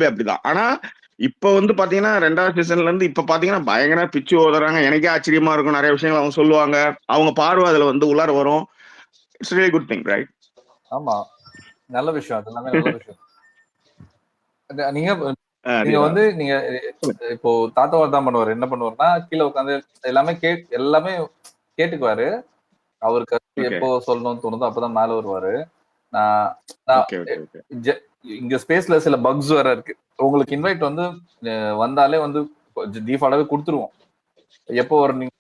அப்படிதான். ஆனா இப்ப வந்து பாத்தீங்கன்னா 2வது சீசன்ல இருந்து இப்ப பாத்தீங்கன்னா பயங்கர பிச்சு ஓதுறாங்க. எனக்கே ஆச்சரியமா இருக்கும். நிறைய விஷயங்கள் அவங்க சொல்லுவாங்க. அவங்க பார்வை அதுல வந்து உள்ளார வரும். It's really good thing, right? ஆமா, நல்ல விஷயம். அது எல்லாமே நல்ல விஷயம். நீங்க வந்து நீங்க இப்போ தாத்தாவா தான் பண்ணுவாரு. என்ன பண்ணுவாருன்னா கீழே உட்காந்து எல்லாமே கேட்டுக்குவாரு. அவருக்கு எப்போ சொல்லணும்னு தோணுதோ அப்பதான் மேல வருவாரு. இங்க ஸ்பேஸ்ல சில பக்ஸ் வேற இருக்கு. உங்களுக்கு இன்வைட் வந்து வந்தாலே வந்து டிஃபால்ட்டாவே கொடுத்துருவோம் எப்போ வரணும்.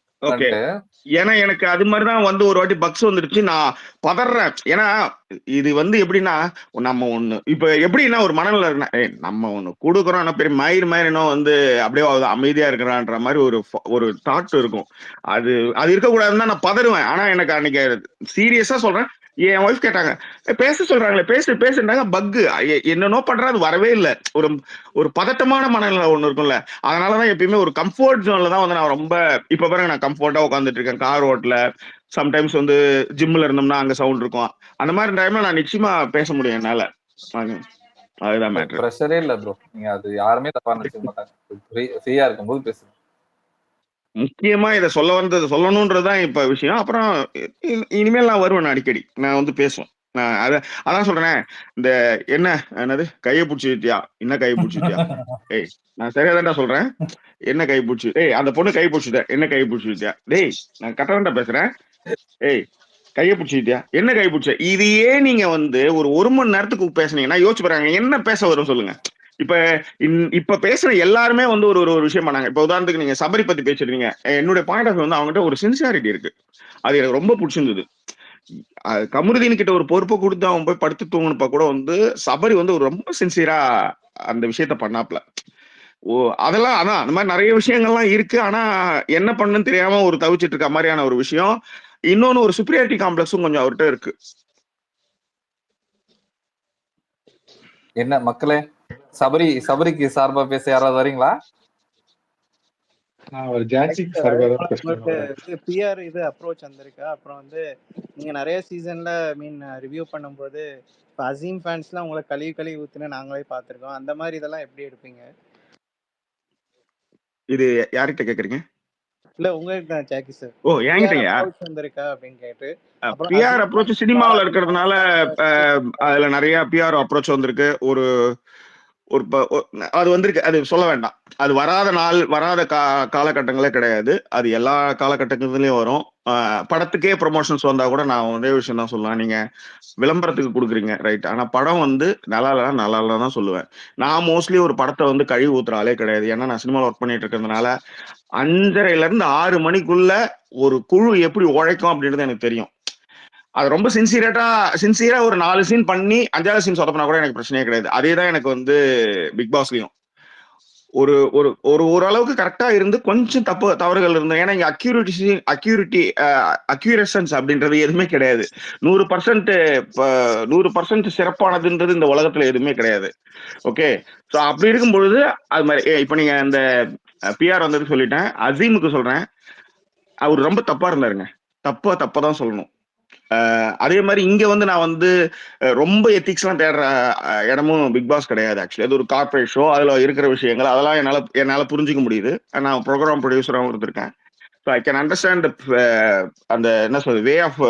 ஏன்னா எனக்கு அது மாதிரிதான் வந்து ஒரு வாட்டி பக்ஸ் வந்துருச்சு. நான் பதறேன். ஏன்னா இது வந்து எப்படின்னா நம்ம ஒண்ணு இப்ப எப்படின்னா ஒரு மனநிலை இருக்குன்னா நம்ம ஒண்ணு கொடுக்குறோம், ஆனா பெரிய மயிர் வந்து அப்படியே அமைதியா இருக்கிறான்ற மாதிரி ஒரு தாட் இருக்கும். அது இருக்கக்கூடாதுன்னு தான் நான் பதறுவேன். ஆனா எனக்கு அன்னைக்கு சீரியஸா சொல்றேன், என் ஒய்ஃப் கேட்டாங்க பேச சொல்றாங்களே பேசுறாங்க பக்கு என்னன்னோ பண்ற, அது வரவே இல்லை. ஒரு பதட்டமான மனநிலை ஒண்ணு இருக்கும்ல. அதனாலதான் எப்பயுமே ஒரு கம்ஃபர்ட் ஜோன்ல தான் வந்து நான் ரொம்ப இப்ப பாருங்க நான் கம்ஃபர்ட்டா உட்காந்துட்டு இருக்கேன். கார் ஓட்டல, சம்டைம்ஸ் வந்து ஜிம்ல இருந்தோம்னா அங்க சவுண்ட் இருக்கும். அந்த மாதிரி டைம்ல நான் நிச்சயமா பேச முடியும் என்னால. அதுதான் மேட்டர். பிரஷரே இல்ல ப்ரோ. நீங்க அது யாருமே தப்பா நினைக்க மாட்டாங்க. ஃப்ரீயா இருக்கும்போது பேசுங்க. முக்கியமா இதை சொல்லணும்ன்றதுதான் இப்ப விஷயம். அப்புறம் இனிமேல் நான் வருவேன் அடிக்கடி. நான் வந்து பேசுவேன். நான் அதான் சொல்றேன். இந்த என்னது கையை பிடிச்சிட்டியா, என்ன கையை பிடிச்சிட்டியா, ஏய் நான் சரியா தான்டா சொல்றேன், என்ன கை பிடிச்சி, அந்த பொண்ணு கை பிடிச்சிட்ட, என்ன கை பிடிச்சிட்டியா, டேய் நான் கரெக்டா பேசுறேன், ஏய் கையை பிடிச்சிட்டியா, என்ன கை பிடிச்ச. இதையே நீங்க வந்து ஒரு மணி நேரத்துக்கு பேசுனீங்கன்னா யோசிச்சு பாருங்க என்ன பேச வரும் சொல்லுங்க. இப்ப பேசுற எல்லாருமே வந்து ஒரு விஷயம் பண்ணாங்க. இப்ப உதாரணத்துக்கு நீங்க சபரி பத்தி பேசிருக்கீங்க. என்னுடைய பாயிண்ட் ஆஃப் வந்து அவங்ககிட்ட ஒரு சின்சியாரிட்டி இருக்கு. அது எனக்கு ரொம்ப பிடிச்சிருந்தது. கமருதீன் கிட்ட ஒரு பொறுப்பை கொடுத்து அவன் போய் படுத்து தூங்கினப்ப கூட வந்து சபரி வந்து ஒரு ரொம்ப சின்சியரா அந்த விஷயத்த பண்ணாப்ல. அதெல்லாம் அதான் அந்த மாதிரி நிறைய விஷயங்கள்லாம் இருக்கு. ஆனா என்ன பண்ணுன்னு தெரியாம ஒரு தவிச்சிட்டு இருக்க மாதிரியான ஒரு விஷயம். இன்னொன்னு ஒரு சுப்பீரியாரிட்டி காம்ப்ளெக்ஸும் கொஞ்சம் அவர்கிட்ட இருக்கு. என்ன மக்களே, சபரிக்கு சார்பா பேச யாராவது வரீங்களா? நான் ஒரு ஜான்சிக்கு சார்பா தான் உங்களுக்கு பேசுறேன். இது பிஆர் இது அப்ரோச் வந்திருக்கா? அப்புறம் வந்து நீங்க நிறைய சீசன்ல ரிவ்யூ பண்ணும்போது இப்போ அசீம் ஃபேன்ஸ்லாம் உங்களை கழுவி ஊத்துன்னு நாங்களே பார்த்துருக்கோம். அந்த மாதிரி இதெல்லாம் எப்படி எடுப்பீங்க? இது யார்கிட்ட கேக்குறீங்க? இல்ல உங்களுக்கு தான் ஜாக்கி சார். ஓ பிஆர் என்கிட்டயா? அப்ரோச் வந்திருக்கா அப்படின்னு கேட்டு அப்புறம் பிஆர் அசீம் அப்ரோச் ஃபேன்ஸ் சினிமாவில் பாராட்டி இருக்கிறதுனால அதுல நிறைய பிஆர் அப்ரோச் வந்திருக்கு. ஒரு ஒரு அது வந்திருக்கு, அது சொல்ல வேண்டாம். அது வராத நாள் வராத காலகட்டங்களே கிடையாது. அது எல்லா காலகட்டங்கள்லயும் வரும். படத்துக்கே ப்ரொமோஷன்ஸ் வந்தா கூட நான் ஒரே விஷயம் தான் சொல்லுவேன், நீங்க விளம்பரத்துக்கு கொடுக்குறீங்க ரைட், ஆனா படம் வந்து நல்லா இல்ல தான் சொல்லுவேன். நான் மோஸ்ட்லி ஒரு படத்தை வந்து கழுவி ஊத்துற ஆளே கிடையாது. ஏன்னா நான் சினிமாவில் ஒர்க் பண்ணிட்டு இருக்கிறதுனால 5:30 இருந்து 6 மணிக்குள்ள ஒரு குழு எப்படி உழைக்கும் அப்படின்றது எனக்கு தெரியும். அது ரொம்ப சின்சியரா ஒரு 4 சீன் பண்ணி 5வது சீன் சொதப்பினா கூட எனக்கு பிரச்சனையே கிடையாது. அதேதான் எனக்கு வந்து பிக் பாஸ்லயும் ஒரு ஒரு ஒரு ஓரளவுக்கு கரெக்டா இருந்து கொஞ்சம் தவறுகள் இருந்தது. ஏன்னா இங்க அக்யூரேஷன்ஸ் அப்படின்றது எதுவுமே கிடையாது. 100% சிறப்பானதுன்றது இந்த உலகத்துல எதுவுமே கிடையாது. ஓகே, ஸோ அப்படி இருக்கும் பொழுது அது மாதிரி இப்ப நீங்க இந்த பிஆர் வந்தது சொல்லிட்டேன். அசீமுக்கு சொல்றேன், அவர் ரொம்ப தப்பா இருந்தாருங்க. தப்பா தான் சொல்லணும். அதே மாதிரி இங்க வந்து நான் வந்து ரொம்ப எத்திக்ஸ்லாம் தேடுற இடமும் பிக் பாஸ் கிடையாது. ஆக்சுவலி அது ஒரு கார்பரேட் ஷோ. அதுல இருக்கிற விஷயங்கள் அதெல்லாம் என்னால புரிஞ்சுக்க முடியுது. நான் ப்ரோக்ராம் ப்ரொடியூசராகவும் இருந்திருக்கேன். ஸோ ஐ கேன் அண்டர்ஸ்டாண்ட் அந்த என்ன சொல்றது வே ஆஃப்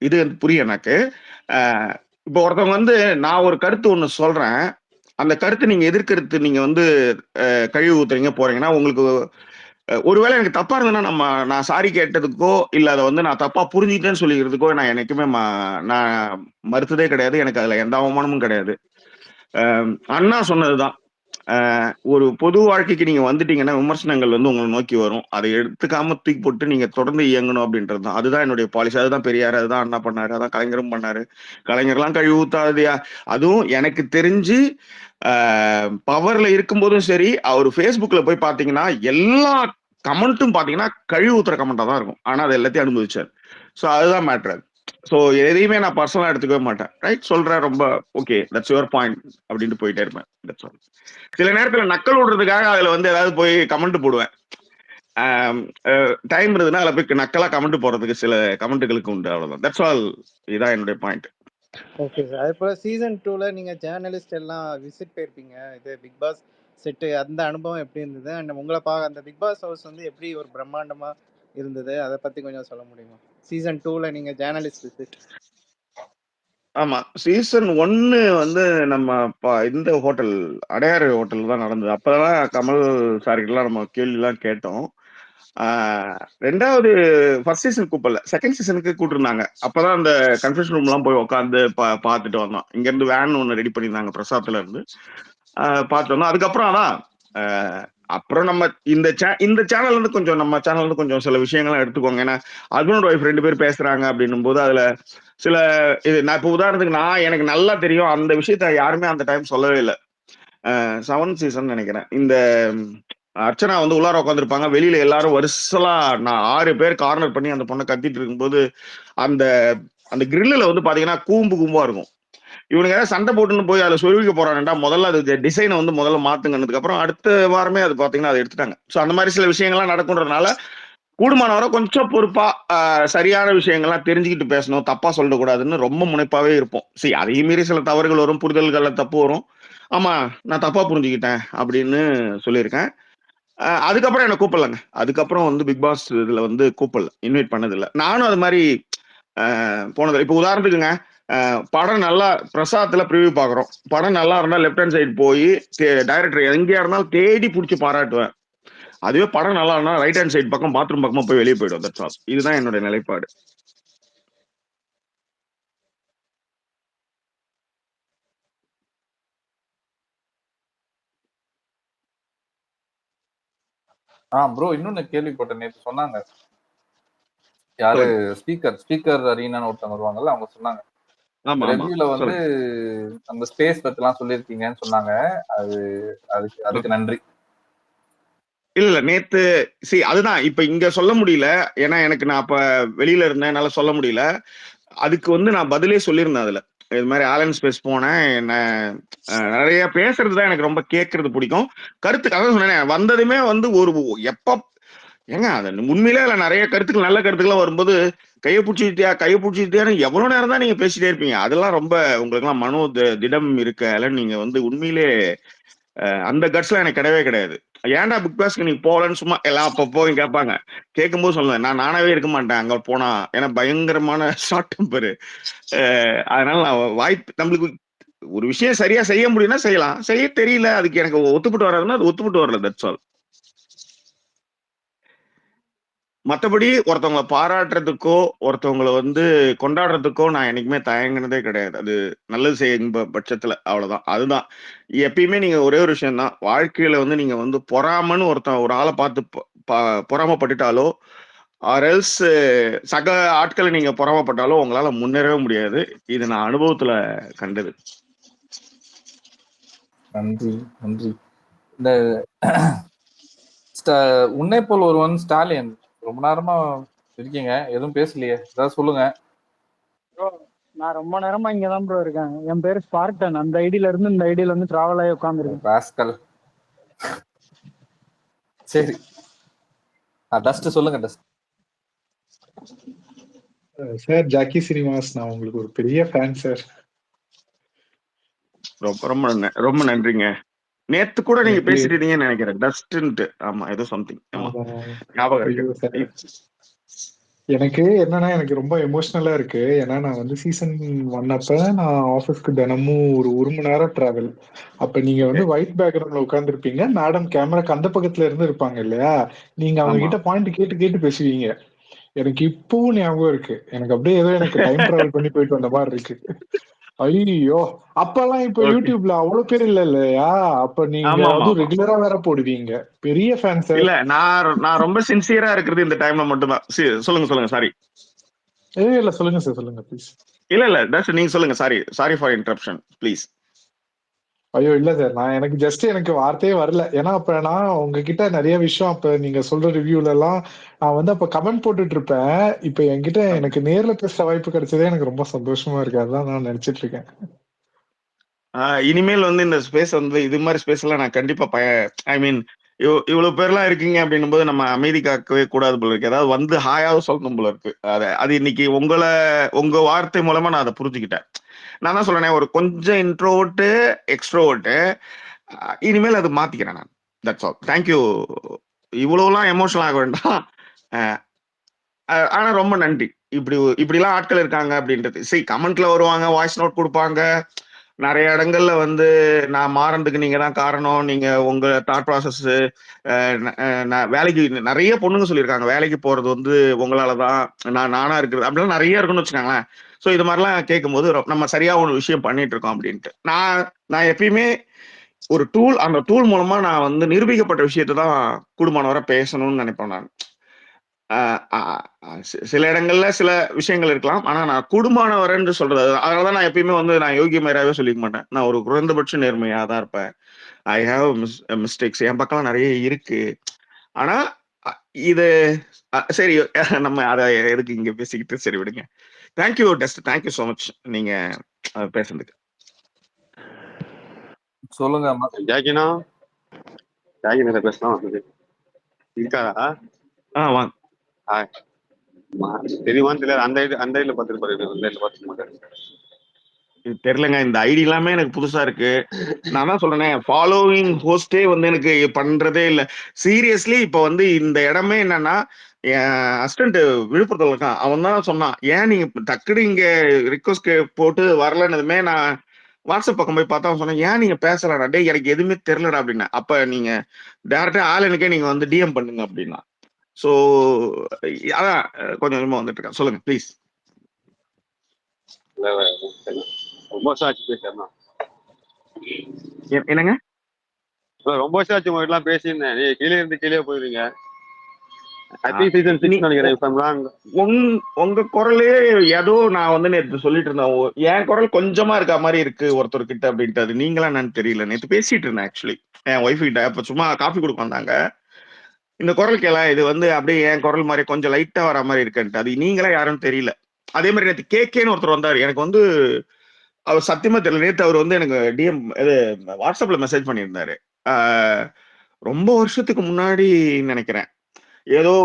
இது புரியும் எனக்கு. இப்போ ஒருத்தவங்க வந்து நான் ஒரு கருத்து ஒன்று சொல்றேன், அந்த கருத்து நீங்க எதிர்கருத்து நீங்க வந்து கழிவு ஊத்துறீங்க போறீங்கன்னா உங்களுக்கு ஒருவேளை எனக்கு தப்பா இருந்ததுன்னா நான் சாரி கேட்டதுக்கோ இல்ல அதை வந்து நான் தப்பா புரிஞ்சுக்கிட்டேன்னு சொல்லிக்கிறதுக்கோ நான் என்னைக்குமே நான் மறுத்ததே கிடையாது. எனக்கு அதுல எந்த அவமானமும் கிடையாது. அண்ணா சொன்னதுதான், ஒரு பொது வாழ்க்கைக்கு நீங்க வந்துட்டீங்கன்னா விமர்சனங்கள் வந்து உங்களை நோக்கி வரும். அதை எடுத்துக்காம தூக்கி போட்டு நீங்க தொடர்ந்து இயங்கணும் அப்படின்றது தான். அதுதான் என்னுடைய பாலிசி. அதுதான் பெரியார், அதுதான் அண்ணா பண்ணாரு, அதான் கலைஞரும் பண்ணாரு. கலைஞர்லாம் கழிவு ஊத்தாதியா. அதுவும் எனக்கு தெரிஞ்சு பவர்ல இருக்கும்போதும் சரி, அவர் ஃபேஸ்புக்ல போய் பாத்தீங்கன்னா எல்லா கமெண்ட்டும் பாத்தீங்கன்னா கழிவு ஊத்துற கமெண்டா தான் இருக்கும். ஆனா அது எல்லாத்தையும் அனுபவிச்சார். ஸோ அதுதான் மேட்ரு. ஸோ எதையுமே நான் பர்சனலா எடுத்துக்கவே மாட்டேன். ரைட், சொல்றேன், ரொம்ப ஓகே, தட்ஸ் யுவர் பாயிண்ட் அப்படின்ட்டு போயிட்டே இருப்பேன். That's all. சில நேரத்துல நக்கல் விடுறதுக்காக அதுல வந்து ஏதாவது போய் கமெண்ட் போடுவேன். டைம் இருந்ததுன்னா அதுல போய் நக்கலா கமெண்ட் போடுறதுக்கு சில கமெண்ட்டுகளுக்கு உண்டு, அவ்வளவுதான். That's all. இதுதான் என்னுடைய பாயிண்ட். Okay sir. அதே போல் சீசன் 2ல நீங்கள் ஜேர்னலிஸ்ட் எல்லாம் விசிட் போயிருப்பீங்க. இது பிக் பாஸ் செட்டு அந்த அனுபவம் எப்படி இருந்தது? அண்ட் உங்களை அந்த பிக் பாஸ் ஹவுஸ் வந்து எப்படி ஒரு பிரம்மாண்டமாக இருந்தது? அதை பற்றி கொஞ்சம் சொல்ல முடியுமா? சீசன் 2ல நீங்கள் ஜேர்னலிஸ்ட் விசிட். ஆமா, சீசன் 1 வந்து நம்ம இந்த ஹோட்டல் அடையாறு ஹோட்டல் தான் நடந்தது. அப்பதான் கமல் சார்கிட்டலாம் நம்ம கேள்விலாம் கேட்டோம். 2வது ஃபர்ஸ்ட் சீசன் கூப்பிடல, செகண்ட் சீசனுக்கு கூப்பிட்டுருந்தாங்க. அப்பதான் அந்த கன்ஃபெஷன் ரூம் எல்லாம் போய் உட்காந்து பார்த்துட்டு வந்தோம். இங்க இருந்து வேன் ஒன்று ரெடி பண்ணியிருந்தாங்க பிரசாத்ல இருந்து, பார்த்துட்டு வந்தோம். அதுக்கப்புறம் அதான் அப்புறம் நம்ம இந்த சேனல் வந்து கொஞ்சம் நம்ம சேனல் வந்து கொஞ்சம் சில விஷயங்கள்லாம் எடுத்துக்கோங்க. ஏன்னா ஹஸ்பண்ட் ஒய்ஃப் 2 பேர் பேசுறாங்க அப்படின்னும் போது அதுல சில இது நான் இப்போ உதாரணத்துக்கு எனக்கு நல்லா தெரியும், அந்த விஷயத்த யாருமே அந்த டைம் சொல்லவே இல்லை. 7th சீசன் நினைக்கிறேன். இந்த அர்ச்சனா வந்து உள்ளார உட்காந்துருப்பாங்க, வெளியில எல்லாரும் வருஷலா 6 பேர் கார்னர் பண்ணி அந்த பொண்ணை கத்திட்டு இருக்கும்போது அந்த அந்த கிரில்ல வந்து பாத்தீங்கன்னா கூம்பா இருக்கும். இவனுங்க ஏதாவது சண்டை போட்டுன்னு போய் அதை சொருவிக்க போறான்டா, முதல்ல அது டிசைனை வந்து முதல்ல மாத்துங்கன்னதுக்கு அப்புறம் அடுத்த வாரமே அது பாத்தீங்கன்னா அதை எடுத்துட்டாங்க. ஸோ அந்த மாதிரி சில விஷயங்கள்லாம் நடக்குன்றதுனால கூடுமானவரை கொஞ்சம் பொறுப்பா சரியான விஷயங்கள்லாம் தெரிஞ்சுக்கிட்டு பேசணும், தப்பா சொல்லக்கூடாதுன்னு ரொம்ப முனைப்பாவே இருப்போம். சரி, அதையும் மீறி சில தவறுகள் வரும், புரிதல்கள்ல தப்பு வரும். ஆமா, நான் தப்பா புரிஞ்சுக்கிட்டேன் அப்படின்னு சொல்லியிருக்கேன். அதுக்கப்புறம் என்ன கூப்பிடலங்க. அதுக்கப்புறம் வந்து பிக் பாஸ் இதுல வந்து கூப்பிடல, இன்வைட் பண்ணதில்லை. நானும் அது மாதிரி போனதில்லை. இப்போ உதாரணத்துக்குங்க, படம் நல்லா பிரசாத்ல ப்ரிவியூ பாக்குறோம், படம் நல்லா இருந்தா லெஃப்ட் ஹேண்ட் சைடு போய் டைரக்டர் எங்கேயா இருந்தாலும் தேடி பிடிச்சி பாராட்டுவேன். அதுவே படம் நல்லா இருந்தா ரைட் ஹேண்ட் சைடு பக்கம் பாத்ரூம் பக்கமா போய் வெளியே போயிடும். That's all. இதுதான் என்னோட நிலைப்பாடு. ப்ரோ இன்னொன்னு கேள்விப்பட்டேன், நேற்று சொன்னாங்க, யாரு ஸ்பீக்கர் அரீனான்னு ஒருத்தவங்க வருவாங்கல்ல, அவங்க சொன்னாங்க ரெவ்யூல வந்து அந்த ஸ்பேஸ் பத்திலாம் சொல்லியிருக்கீங்கன்னு சொன்னாங்க. அதுக்கு நன்றி. இல்ல நேத்து அதுதான் இப்ப இங்க சொல்ல முடியல, ஏன்னா எனக்கு நான் அப்ப வெளியில இருந்தேன், என்னால சொல்ல முடியல. அதுக்கு வந்து நான் பதிலே சொல்லியிருந்தேன் அதுல. இது மாதிரி ஆலன் ஸ்பேஸ் போனேன். என்ன நிறைய பேசுறது தான் எனக்கு ரொம்ப கேட்கறது பிடிக்கும். கருத்து அதான் சொன்னேன், வந்ததுமே வந்து ஒரு எப்ப ஏங்க அது உண்மையிலே இல்ல, நிறைய கருத்துக்கள் நல்ல கருத்துக்கள்லாம் வரும்போது கையை பிடிச்சிட்டியான்னு எவ்வளவு நேரம் தான் நீங்க பேசிட்டே இருப்பீங்க. அதெல்லாம் ரொம்ப உங்களுக்கு எல்லாம் மனோ திடம் இருக்க நீங்க வந்து உண்மையிலே அந்த கட்ஸ்லாம் எனக்கு கிடையவே கிடையாது. ஏன்டா பிக் பாஸ்க்கு நீ போகலன்னு சும்மா எல்லாம் அப்பப்போ கேட்பாங்க. கேட்கும்போது சொல்லுவேன், நானாவே இருக்க மாட்டேன் அங்க போனா, ஏன்னா பயங்கரமான ஷார்ட் டெம்பரு. அதனால நான் வாய்ப்பு நம்மளுக்கு ஒரு விஷயம் சரியா செய்ய முடியும்னா செய்யலாம், செய்ய தெரியல அதுக்கு எனக்கு ஒத்துப்பட்டு வராதுன்னா அது ஒத்துப்பட்டு வரல, தட்ஸ் ஆல். மற்றபடி ஒருத்தவங்களை பாராட்டுறதுக்கோ ஒருத்தவங்களை வந்து கொண்டாடுறதுக்கோ நான் என்னைக்குமே தயங்கினதே கிடையாது. அது நல்லது செய்யும் பட்சத்துல அவ்வளவுதான். அதுதான் எப்பயுமே நீங்க ஒரே ஒரு விஷயம் தான் வாழ்க்கையில வந்து நீங்க வந்து பொறாமன்னு ஒரு ஆளை பார்த்து பொறாமப்பட்டுட்டாலோ ஆர்எல்ஸ் சக ஆட்களை நீங்க பொறாமப்பட்டாலோ உங்களால முன்னேறவே முடியாது. இது நான் அனுபவத்துல கண்டது. நன்றி நன்றி. இந்த உன்னை போல் ஒருவன் ஸ்டாலின் ரொம்ப நேரமா இருக்கீங்க, எதுவும் பேசலையே, ஏதாவது சொல்லுங்க. நான் ரொம்ப நேரமா இங்கதான் ப்ரோ இருக்கேன். என் பேரு ஸ்பார்டன். அந்த ஐடியில இருந்து இந்த ஐடியில வந்து டிராவல் ஆகி உட்காந்துருக்கேன். ராஸ்கல். சரி, டஸ்ட் சொல்லுங்க. டஸ்ட் சார் ஜாக்கி சினிமாஸ், நான் உங்களுக்கு ஒரு பெரிய ஃபேன் சார். ரொம்ப ரொம்ப நன்றிங்க. நேத்து கூட நீங்க பேசிட்டு இருந்தீங்கன்னு நினைக்கிறேன், டஸ்ட்ன்ட்டு. ஆமா, ஏதோ சம்திங் ஞாபகம் இருக்கு. எனக்கு என்னன்னா எனக்கு ரொம்ப எமோஷனலா இருக்கு. ஏன்னா நான் வந்து சீசன் 1 அப்ப நான் ஆஃபீஸ்க்கு தினமும் ஒரு மணி நேரம் டிராவல். அப்ப நீங்க வந்து ஒயிட் பேக்ரவுண்ட்ல உட்காந்துருப்பீங்க, மேடம் கேமராக்கு அந்த பக்கத்துல இருந்து இருப்பாங்க இல்லையா, நீங்க அவங்க கிட்ட பாயிண்ட் கேட்டு பேசுவீங்க. எனக்கு இப்பவும் ஞாபகம் இருக்கு. எனக்கு அப்படியே ஏதோ எனக்கு டைம் டிராவல் பண்ணி போயிட்டு வந்த மாதிரி இருக்கு. ஐயோ, அப்பெல்லாம் இப்ப யூடியூப்ல அவ்வளவு பேர் இல்லையா, அப்ப நீங்க வந்து ரெகுலரா வேற போடுவீங்க. பெரிய ஃபேன் சார். இல்ல, நான் ரொம்ப சின்சியரா இருக்கிறது இந்த டைம்ல மட்டும்தான். சொல்லுங்க. சாரி. இல்ல சொல்லுங்க சார், சொல்லுங்க ப்ளீஸ். இல்ல தட்ஸ் நீங்க சொல்லுங்க. Sorry for interruption please. ஐயோ இல்ல சார், எனக்கு வார்த்தையே வரல. ஏன்னா அப்ப நான் உங்ககிட்ட நிறைய விஷயம் அப்ப நீங்க சொல்ற ரிவ்யூல எல்லாம் நான் வந்து அப்ப கமெண்ட் போட்டுட்டு இருப்பேன். இப்ப என்கிட்ட எனக்கு நேர்ல பேச வாய்ப்பு கிடைச்சதே எனக்கு ரொம்ப சந்தோஷமா இருக்கு. அதான் நான் நினைச்சிட்டு இருக்கேன். இனிமேல் வந்து இந்த ஸ்பேஸ் வந்து இது மாதிரி ஸ்பேஸ் எல்லாம் நான் கண்டிப்பா ஐ மீன் இவ்வளவு பேர்லாம் இருக்கீங்க அப்படின்னும் போது நம்ம அமைதி காக்கவே கூடாது போல இருக்கு. ஏதாவது வந்து ஹாயாவது சொல்லணும் போல இருக்கு. அது இன்னைக்கு உங்க வார்த்தை மூலமா நான் அதை புரிஞ்சுக்கிட்டேன். நான் தான் சொல்றேன், ஒரு கொஞ்சம் இன்ட்ரோவர்ட்டு எக்ஸ்ட்ரோவர்ட்டு இனிமேல் அது மாத்திக்கிறேன் நான். That's all. தேங்க்யூ. இவ்வளவுலாம் எமோஷனல் ஆக வேண்டாம். ஆனா ரொம்ப நன்றி. இப்படிலாம் ஆட்கள் இருக்காங்க அப்படின்றது. சரி, கமெண்ட்ல வருவாங்க, வாய்ஸ் நோட் கொடுப்பாங்க, நிறைய இடங்கள்ல வந்து நான் மாறதுக்கு நீங்க தான் காரணம், நீங்க உங்க தாட் ப்ராசஸ், வேலைக்கு நிறைய பொண்ணுங்க சொல்லியிருக்காங்க வேலைக்கு போறது வந்து உங்களாலதான், நானா இருக்கிறது அப்படிலாம் நிறைய இருக்குன்னு வச்சுக்காங்களேன். ஸோ இது மாதிரிலாம் கேட்கும்போது நம்ம சரியா ஒரு விஷயம் பண்ணிட்டு இருக்கோம் அப்படின்ட்டு நான் எப்பயுமே ஒரு டூல், அந்த டூல் மூலமா நான் வந்து நிரூபிக்கப்பட்ட விஷயத்தை தான் கூடுமானவரை பேசணும்னு நினைப்பேன் நான். சில இடங்கள்ல சில விஷயங்கள் இருக்கலாம், ஆனா நான் குடும்பமானவரன்னு சொல்றது. அதனாலதான் நான் எப்பயுமே வந்து நான் யோகிய மேராவே சொல்லிக்க மாட்டேன். நான் ஒரு குறைந்தபட்ச நேர்மையா தான் இருப்பேன். ஐ ஹாவ் மிஸ்டேக்ஸ் என் பக்கம் நிறைய இருக்கு. ஆனா இது சரி, நம்ம அதை எதுக்கு இங்க பேசிக்கிட்டு, சரி விடுங்க. Thank you dust, thank you so much நீங்க பேசுறதுக்கு. சொல்லுங்க ஜாக்கினா, ஜாக்கினா பேசலாம் இருக்காரா? வாங்க. தெரியுமான்னு தெரியல. அந்த ஐடியில பார்த்துருப்பாரு, இந்த ஐடியில பார்த்துக்க மாட்டாரு. தெரியலங்க, இந்த ஐடி எல்லாமே எனக்கு புதுசா இருக்கு. நான் தான் சொல்றேன், ஃபாலோவிங் ஹோஸ்டே வந்து எனக்கு பண்றதே இல்லை சீரியஸ்லி. இப்ப வந்து இந்த இடமே என்னன்னா, என் அசிஸ்டன்ட் விழுப்புரத்துல இருக்கான், அவன் தான் சொன்னான், ஏன் நீங்க டக்குனு இங்க ரிக்வஸ்ட் போட்டு வரலன்னதுமே நான் வாட்ஸ்அப் பக்கம் போய் பார்த்தா சொன்னேன், ஏன் நீங்க பேசலடா, டே எனக்கு எதுவுமே தெரியலடா அப்படின்னா. அப்ப நீங்க டேரக்டா ஆளுனுக்கே நீங்க வந்து டிஎம் பண்ணுங்க அப்படின்னா. ஸோ அதான் கொஞ்சம் கொஞ்சமா வந்துட்டு இருக்கேன். சொல்லுங்க ப்ளீஸ். ரொம்ப வருஷம் ஆச்சு பேசுறேன். என்னங்க? ரொம்ப வருஷம் ஆச்சு உங்க எல்லாம் பேசியிருந்தேன். நீ கீழே இருந்து கீழே போயிருவீங்க. நினைக்கிறேன். உங்க குரலே ஏதோ நான் வந்து நேற்று சொல்லிட்டு இருந்தேன், என் குரல் கொஞ்சமா இருக்க மாதிரி இருக்கு ஒருத்தர் கிட்ட அப்படின்ட்டு. அது நீங்களா என்னன்னு தெரியல. நேற்று பேசிட்டு இருந்தேன் ஆக்சுவலி என் ஒய்ஃப் கிட்ட. இப்ப சும்மா காஃபி கொடுக்க வந்தாங்க, இந்த குரல் கேள, இது வந்து அப்படியே என் குரல் மாதிரி கொஞ்சம் லைட்டா வர மாதிரி இருக்குன்ட்டு. அது நீங்களா யாரும் தெரியல. அதே மாதிரி நேற்று கேக்கேன்னு ஒருத்தர் வந்தாரு. எனக்கு வந்து அவர் சத்தியமா தெரியல. நேற்று அவர் வந்து எனக்கு டிஎம் இது வாட்ஸ்அப்ல மெசேஜ் பண்ணியிருந்தாரு. ரொம்ப வருஷத்துக்கு முன்னாடி நினைக்கிறேன். ஏதோ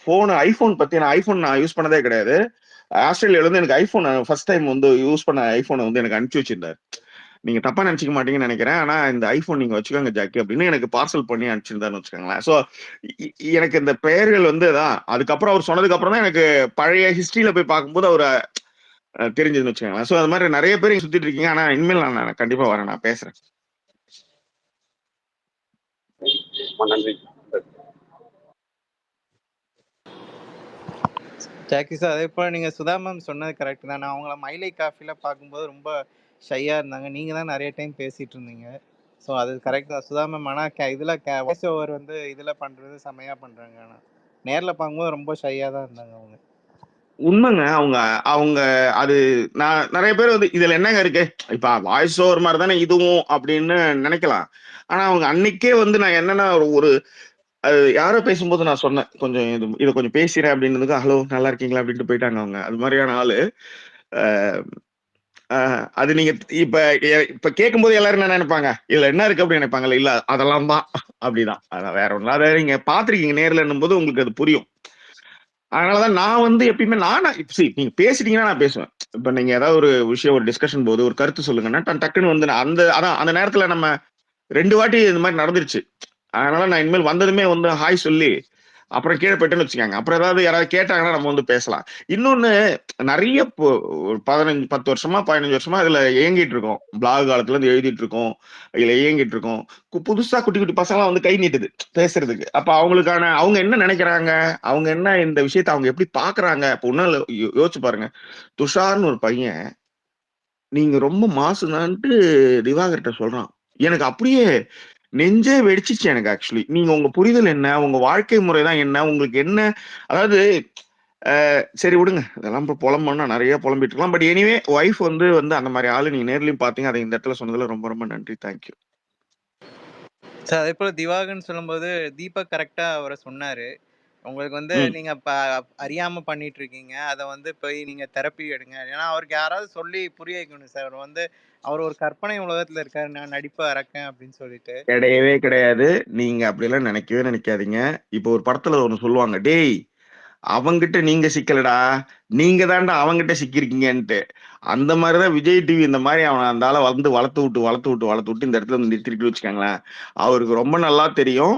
போன் ஐபோன் பத்தி, நான் ஐபோன் நான் யூஸ் பண்ணதே கிடையாது. ஆஸ்திரேலியால இருந்து எனக்கு ஐபோன் ஃபர்ஸ்ட் டைம் வந்து யூஸ் பண்ண ஐபோனை வந்து எனக்கு அனுப்பிச்சு வச்சிருந்தாரு. நீங்க தப்பா நினைச்சுக்க மாட்டீங்கன்னு நினைக்கிறேன். ஆனா இந்த ஐபோன் நீங்க வச்சுக்கோங்க ஜாக்கி அப்படின்னு எனக்கு பார்சல் பண்ணி அனுப்பிச்சிருந்தாருன்னு வச்சுக்கோங்களேன். ஸோ எனக்கு இந்த பெயர்கள் வந்து தான் அதுக்கப்புறம் அவர் சொன்னதுக்கு அப்புறம் தான் எனக்கு பழைய ஹிஸ்டரியில போய் பார்க்கும்போது அவர் தெரிஞ்சதுன்னு வச்சுக்கோங்களேன். ஸோ அது மாதிரி நிறைய பேர் இங்க சுத்திட்டு இருக்கீங்க. ஆனா இனிமேல் நான் கண்டிப்பா வரேன், நான் பேசுறேன். நன்றி. ஜாக்கி சார், அதே போல் நீங்கள் சுதா மேம் சொன்னது கரெக்ட் தான். நான் அவங்கள மயிலை காஃபியில் பார்க்கும்போது ரொம்ப ஷையாக இருந்தாங்க. நீங்கள் தான் நிறைய டைம் பேசிகிட்டு இருந்தீங்க. ஸோ அது கரெக்ட் தான் சுதா மேம். ஆனால் இதில் வாய்ஸ் ஓவர் வந்து இதில் பண்ணுறது செம்மையாக பண்ணுறாங்க. ஆனால் நேரில் பார்க்கும்போது ரொம்ப ஷையாக தான் இருந்தாங்க அவங்க. உண்மைங்க. அவங்க அவங்க அது நான் நிறைய பேர் வந்து இதுல என்னங்க இருக்கு, இப்ப வாய்ஸ் ஓவர் மாதிரி தானே இதுவும் அப்படின்னு நினைக்கலாம். ஆனா அவங்க அன்னைக்கே வந்து நான் என்னன்னா ஒரு அது யாரோ பேசும்போது நான் சொன்னேன், கொஞ்சம் இதை கொஞ்சம் பேசுறேன் அப்படின்னதுக்கு ஹலோ நல்லா இருக்கீங்களா அப்படின்ட்டு போயிட்டாங்க அவங்க. அது மாதிரியான ஆளு. அது நீங்க இப்ப இப்ப கேட்கும்போது எல்லாரும் என்ன நினைப்பாங்க, இதுல என்ன இருக்கு அப்படின்னு நினைப்பாங்கல்ல. இல்ல அதெல்லாம் தான் அப்படிதான், அதான் வேற ஒண்ணு. அதை நீங்க பாத்திருக்கீங்க நேர்ல போது உங்களுக்கு அது புரியும். அதனாலதான் நான் வந்து எப்பயுமே நீங்க பேசிட்டீங்கன்னா நான் பேசுவேன். இப்ப நீங்க ஏதாவது ஒரு விஷயம் ஒரு டிஸ்கஷன் போது ஒரு கருத்து சொல்லுங்கன்னா டக்குன்னு வந்து அந்த நேரத்துல நம்ம 2 வாட்டி இந்த மாதிரி நடந்துருச்சு. அதனால நான் இனிமேல் வந்ததுமே வந்து ஹாய் சொல்லி அப்புறம் கீழே போயிட்டேன்னு வச்சுக்காங்க. அப்புறம் யாராவது கேட்டாங்கன்னா நம்ம வந்து பேசலாம். இன்னொன்னு நிறைய 10 வருஷமா 15 வருஷமா இதுல இயங்கிட்டு இருக்கோம். பிளாக் காலத்துல இருந்து எழுதிட்டு இருக்கோம், இதுல இயங்கிட்டு இருக்கோம். புதுசா குட்டி குட்டி பசங்களாம் வந்து கை நீட்டுது பேசுறதுக்கு. அப்ப அவங்க என்ன நினைக்கிறாங்க, அவங்க என்ன இந்த விஷயத்த அவங்க எப்படி பாக்குறாங்க. இப்ப ஒன்னும் யோசிச்சு பாருங்க. துஷார்னு ஒரு பையன் நீங்க ரொம்ப மாசுதான்ட்டு திவாகர்கிட்ட சொல்றான். எனக்கு அப்படியே நெஞ்சே வெடிச்சிச்சு எனக்கு. ஆக்சுவலி நீங்க உங்க புரிதல் என்ன, உங்க வாழ்க்கை முறைதான் என்ன, உங்களுக்கு என்ன, அதாவது சரி விடுங்க, இதெல்லாம் புலம்புனா நிறைய புலம்பிட்டு இருக்கலாம். பட் எனிவே ஒய்ஃப் வந்து அந்த மாதிரி ஆளு நீங்க நேர்லயும் பாத்தீங்க. அதை இந்த இடத்துல சொன்னதுல ரொம்ப ரொம்ப நன்றி. Thank you sir. அதே போல் திவாகர்னு சொல்லும்போது தீபக் கரெக்டா அவரை சொன்னாரு. உங்களுக்கு வந்து நீங்க அறியாம பண்ணிட்டு இருக்கீங்க, அதை வந்து போய் நீங்க தெரப்பி எடுங்க. ஏன்னா அவருக்கு யாராவது சொல்லி புரிய வைக்கணும் சார். அவர் ஒரு கற்பனை உலகத்துல இருக்காரு, நான் நடிப்பை இறக்கேன் அப்படின்னு சொல்லிட்டு. கிடையவே கிடையாது. நீங்க அப்படியெல்லாம் நினைக்கவே நினைக்காதீங்க. இப்போ ஒரு படத்துல ஒண்ணு சொல்லுவாங்க, டேய் அவங்கிட்ட நீங்க சிக்கலடா, நீங்க தான்டா அவங்கிட்ட சிக்கிருக்கீங்கன்ட்டு. அந்த மாதிரிதான் விஜய் டிவி இந்த மாதிரி அவன் அந்த ஆளை வந்து வளர்த்து விட்டு இந்த இடத்துல நிறுத்திட்டு வச்சுக்காங்களேன். அவருக்கு ரொம்ப நல்லா தெரியும்.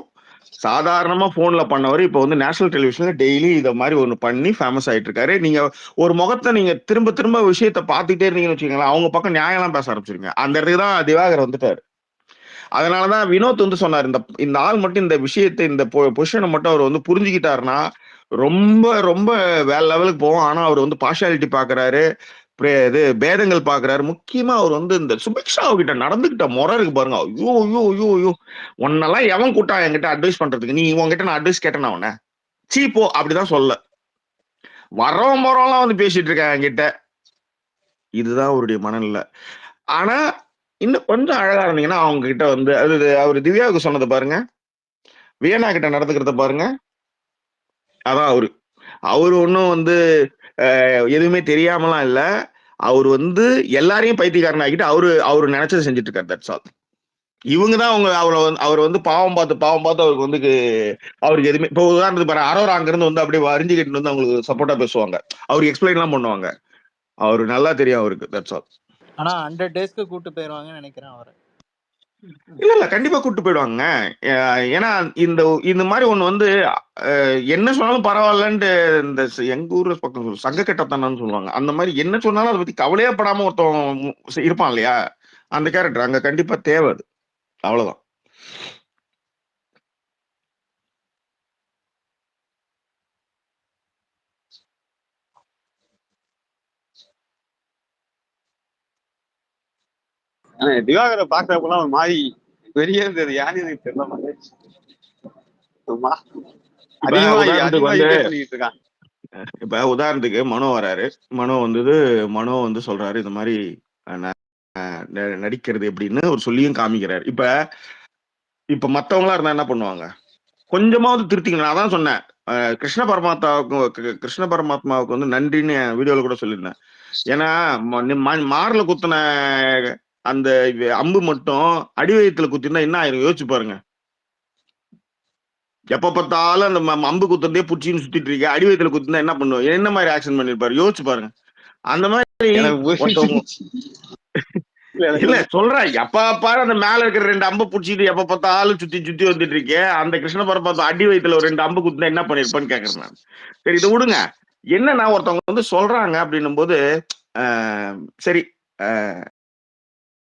சாதாரணமா போன்ல பண்ணவர் இப்ப வந்து நேஷனல் டெலிவிஷன்ல டெய்லி இத மாதிரி ஒண்ணு பண்ணி ஃபேமஸ் ஆயிட்டு இருக்காரு. நீங்க ஒரு முகத்தை நீங்க திரும்ப திரும்ப விஷயத்த பாத்துக்கிட்டே இருந்தீங்கன்னு வச்சுக்கோங்களேன், அவங்க பக்கம் நியாயம்லாம் பேச ஆரம்பிச்சிருங்க. அந்த இடத்துக்கு தான் திவாகர் வந்துட்டாரு. அதனாலதான் வினோத் வந்து சொன்னார், இந்த ஆள் மட்டும் இந்த விஷயத்தை இந்த பொசிஷனை மட்டும் அவர் வந்து புரிஞ்சுக்கிட்டாருன்னா ரொம்ப ரொம்ப வேற லெவலுக்கு போவோம். ஆனா அவர் வந்து பார்ஷாலிட்டி பாக்குறாரு, இது பேதங்கள் பாக்குறாரு. முக்கியமா அவர் வந்து இந்த சுபிக்ஷா கிட்ட நடந்துகிட்ட முறை இருக்கு பாருங்க. ஐயோ ஐயோ ஐயோ ஐயோ, உன்னெல்லாம் எவன் கூட்டா என்கிட்ட அட்வைஸ் பண்றதுக்கு, நீ உங்ககிட்ட நான் அட்வைஸ் கேட்டேன் அவன சீப்போ அப்படிதான் சொல்ல. வரவன் போறவெல்லாம் வந்து பேசிட்டு இருக்கேன் என்கிட்ட. இதுதான் அவருடைய மனநிலை. ஆனா இன்னும் கொஞ்சம் அழகா இருந்தீங்கன்னா அவங்க கிட்ட வந்து அவர் திவ்யாவுக்கு சொன்னதை பாருங்க, வியனா கிட்ட நடந்துக்கிறத பாருங்க. அதான் அவரு ஒன்னும் வந்து எதுவுமே தெரியாமலாம் இல்ல. அவர் வந்து எல்லாரையும் பைத்தியக்காரன் ஆகிட்டு அவரு நினைச்சதை செஞ்சுட்டு இருக்காரு. That's all. இவங்கதான் அவர் வந்து பாவம் பார்த்து அவருக்கு வந்து அவருக்கு எதுவுமே. இப்போ உதாரணத்துக்கு பாரு, அரோரா அங்க இருந்து வந்து அப்படியே அறிஞ்சுக்கிட்டு வந்து அவங்களுக்கு சப்போர்ட்டா பேசுவாங்க, அவருக்கு எக்ஸ்பிளைன் எல்லாம் பண்ணுவாங்க. அவருக்கு நல்லா தெரியும் அவருக்கு. That's all. ஆனா 100 டேஸ்க்கு கூட்டு போயிருவாங்கன்னு நினைக்கிறேன் அவரை. இல்ல கூட்டு போயிடுவாங்க. ஏன்னா இந்த மாதிரி ஒண்ணு வந்து என்ன சொன்னாலும் பரவாயில்லன்ட்டு இந்த எங்க ஊர் பக்கம் சங்க கட்டத்தானு சொல்லுவாங்க. அந்த மாதிரி என்ன சொன்னாலும் அதை பத்தி கவலையே படாம ஒருத்தன் இருப்பான் இல்லையா, அந்த கேரக்டர் அங்க கண்டிப்பா தேவை. அது அவ்வளவுதான். திவாகரை பாக்குறப்பெல்லாம் ஒரு மாதிரி வெளியே இருந்தது. யாரு எனக்கு தெரியல. இப்ப உதாரணத்துக்கு மனோ வராரு. மனோ வந்து சொல்றாரு இந்த மாதிரி நடிக்கிறது எப்படின்னு ஒரு சொல்லியும் காமிக்கிறாரு. இப்ப மத்தவங்களா இருந்தா என்ன பண்ணுவாங்க, கொஞ்சமாவது திருத்திக்கணும். அதான் சொன்னேன். கிருஷ்ண பரமாத்மாவுக்கு வந்து நன்றின்னு வீடியோல கூட சொல்லியிருந்தேன். ஏன்னா மார்ல குத்தின அந்த அம்பு மட்டும் அடிவயத்துல குத்திருந்தா என்ன ஆயிரும் யோசிச்சு பாருங்க. எப்ப பார்த்தாலும் அந்த அம்பு குத்துறதே புடிச்சின்னு சுத்திட்டு இருக்க, அடிவயத்துல குத்திருந்தா என்ன பண்ணுவோம், என்ன மாதிரி ஆக்ஷன் பண்ணிருப்பாரு யோசிச்சு பாருங்க. அந்த மாதிரி இல்ல சொல்றேன், எப்ப பாரு அந்த மேல இருக்கிற 2 அம்பு புடிச்சிட்டு எப்ப பார்த்தாலும் சுத்தி சுத்தி வந்துட்டு இருக்கேன், அந்த கிருஷ்ண பரமாத்மா அடி வயித்துல ஒரு 2 அம்பு குத்துனா என்ன பண்ணிருப்பான்னு கேக்குறேன் நான். சரி இதை விடுங்க. என்னன்னா ஒருத்தவங்க வந்து சொல்றாங்க அப்படின்னும் போது சரி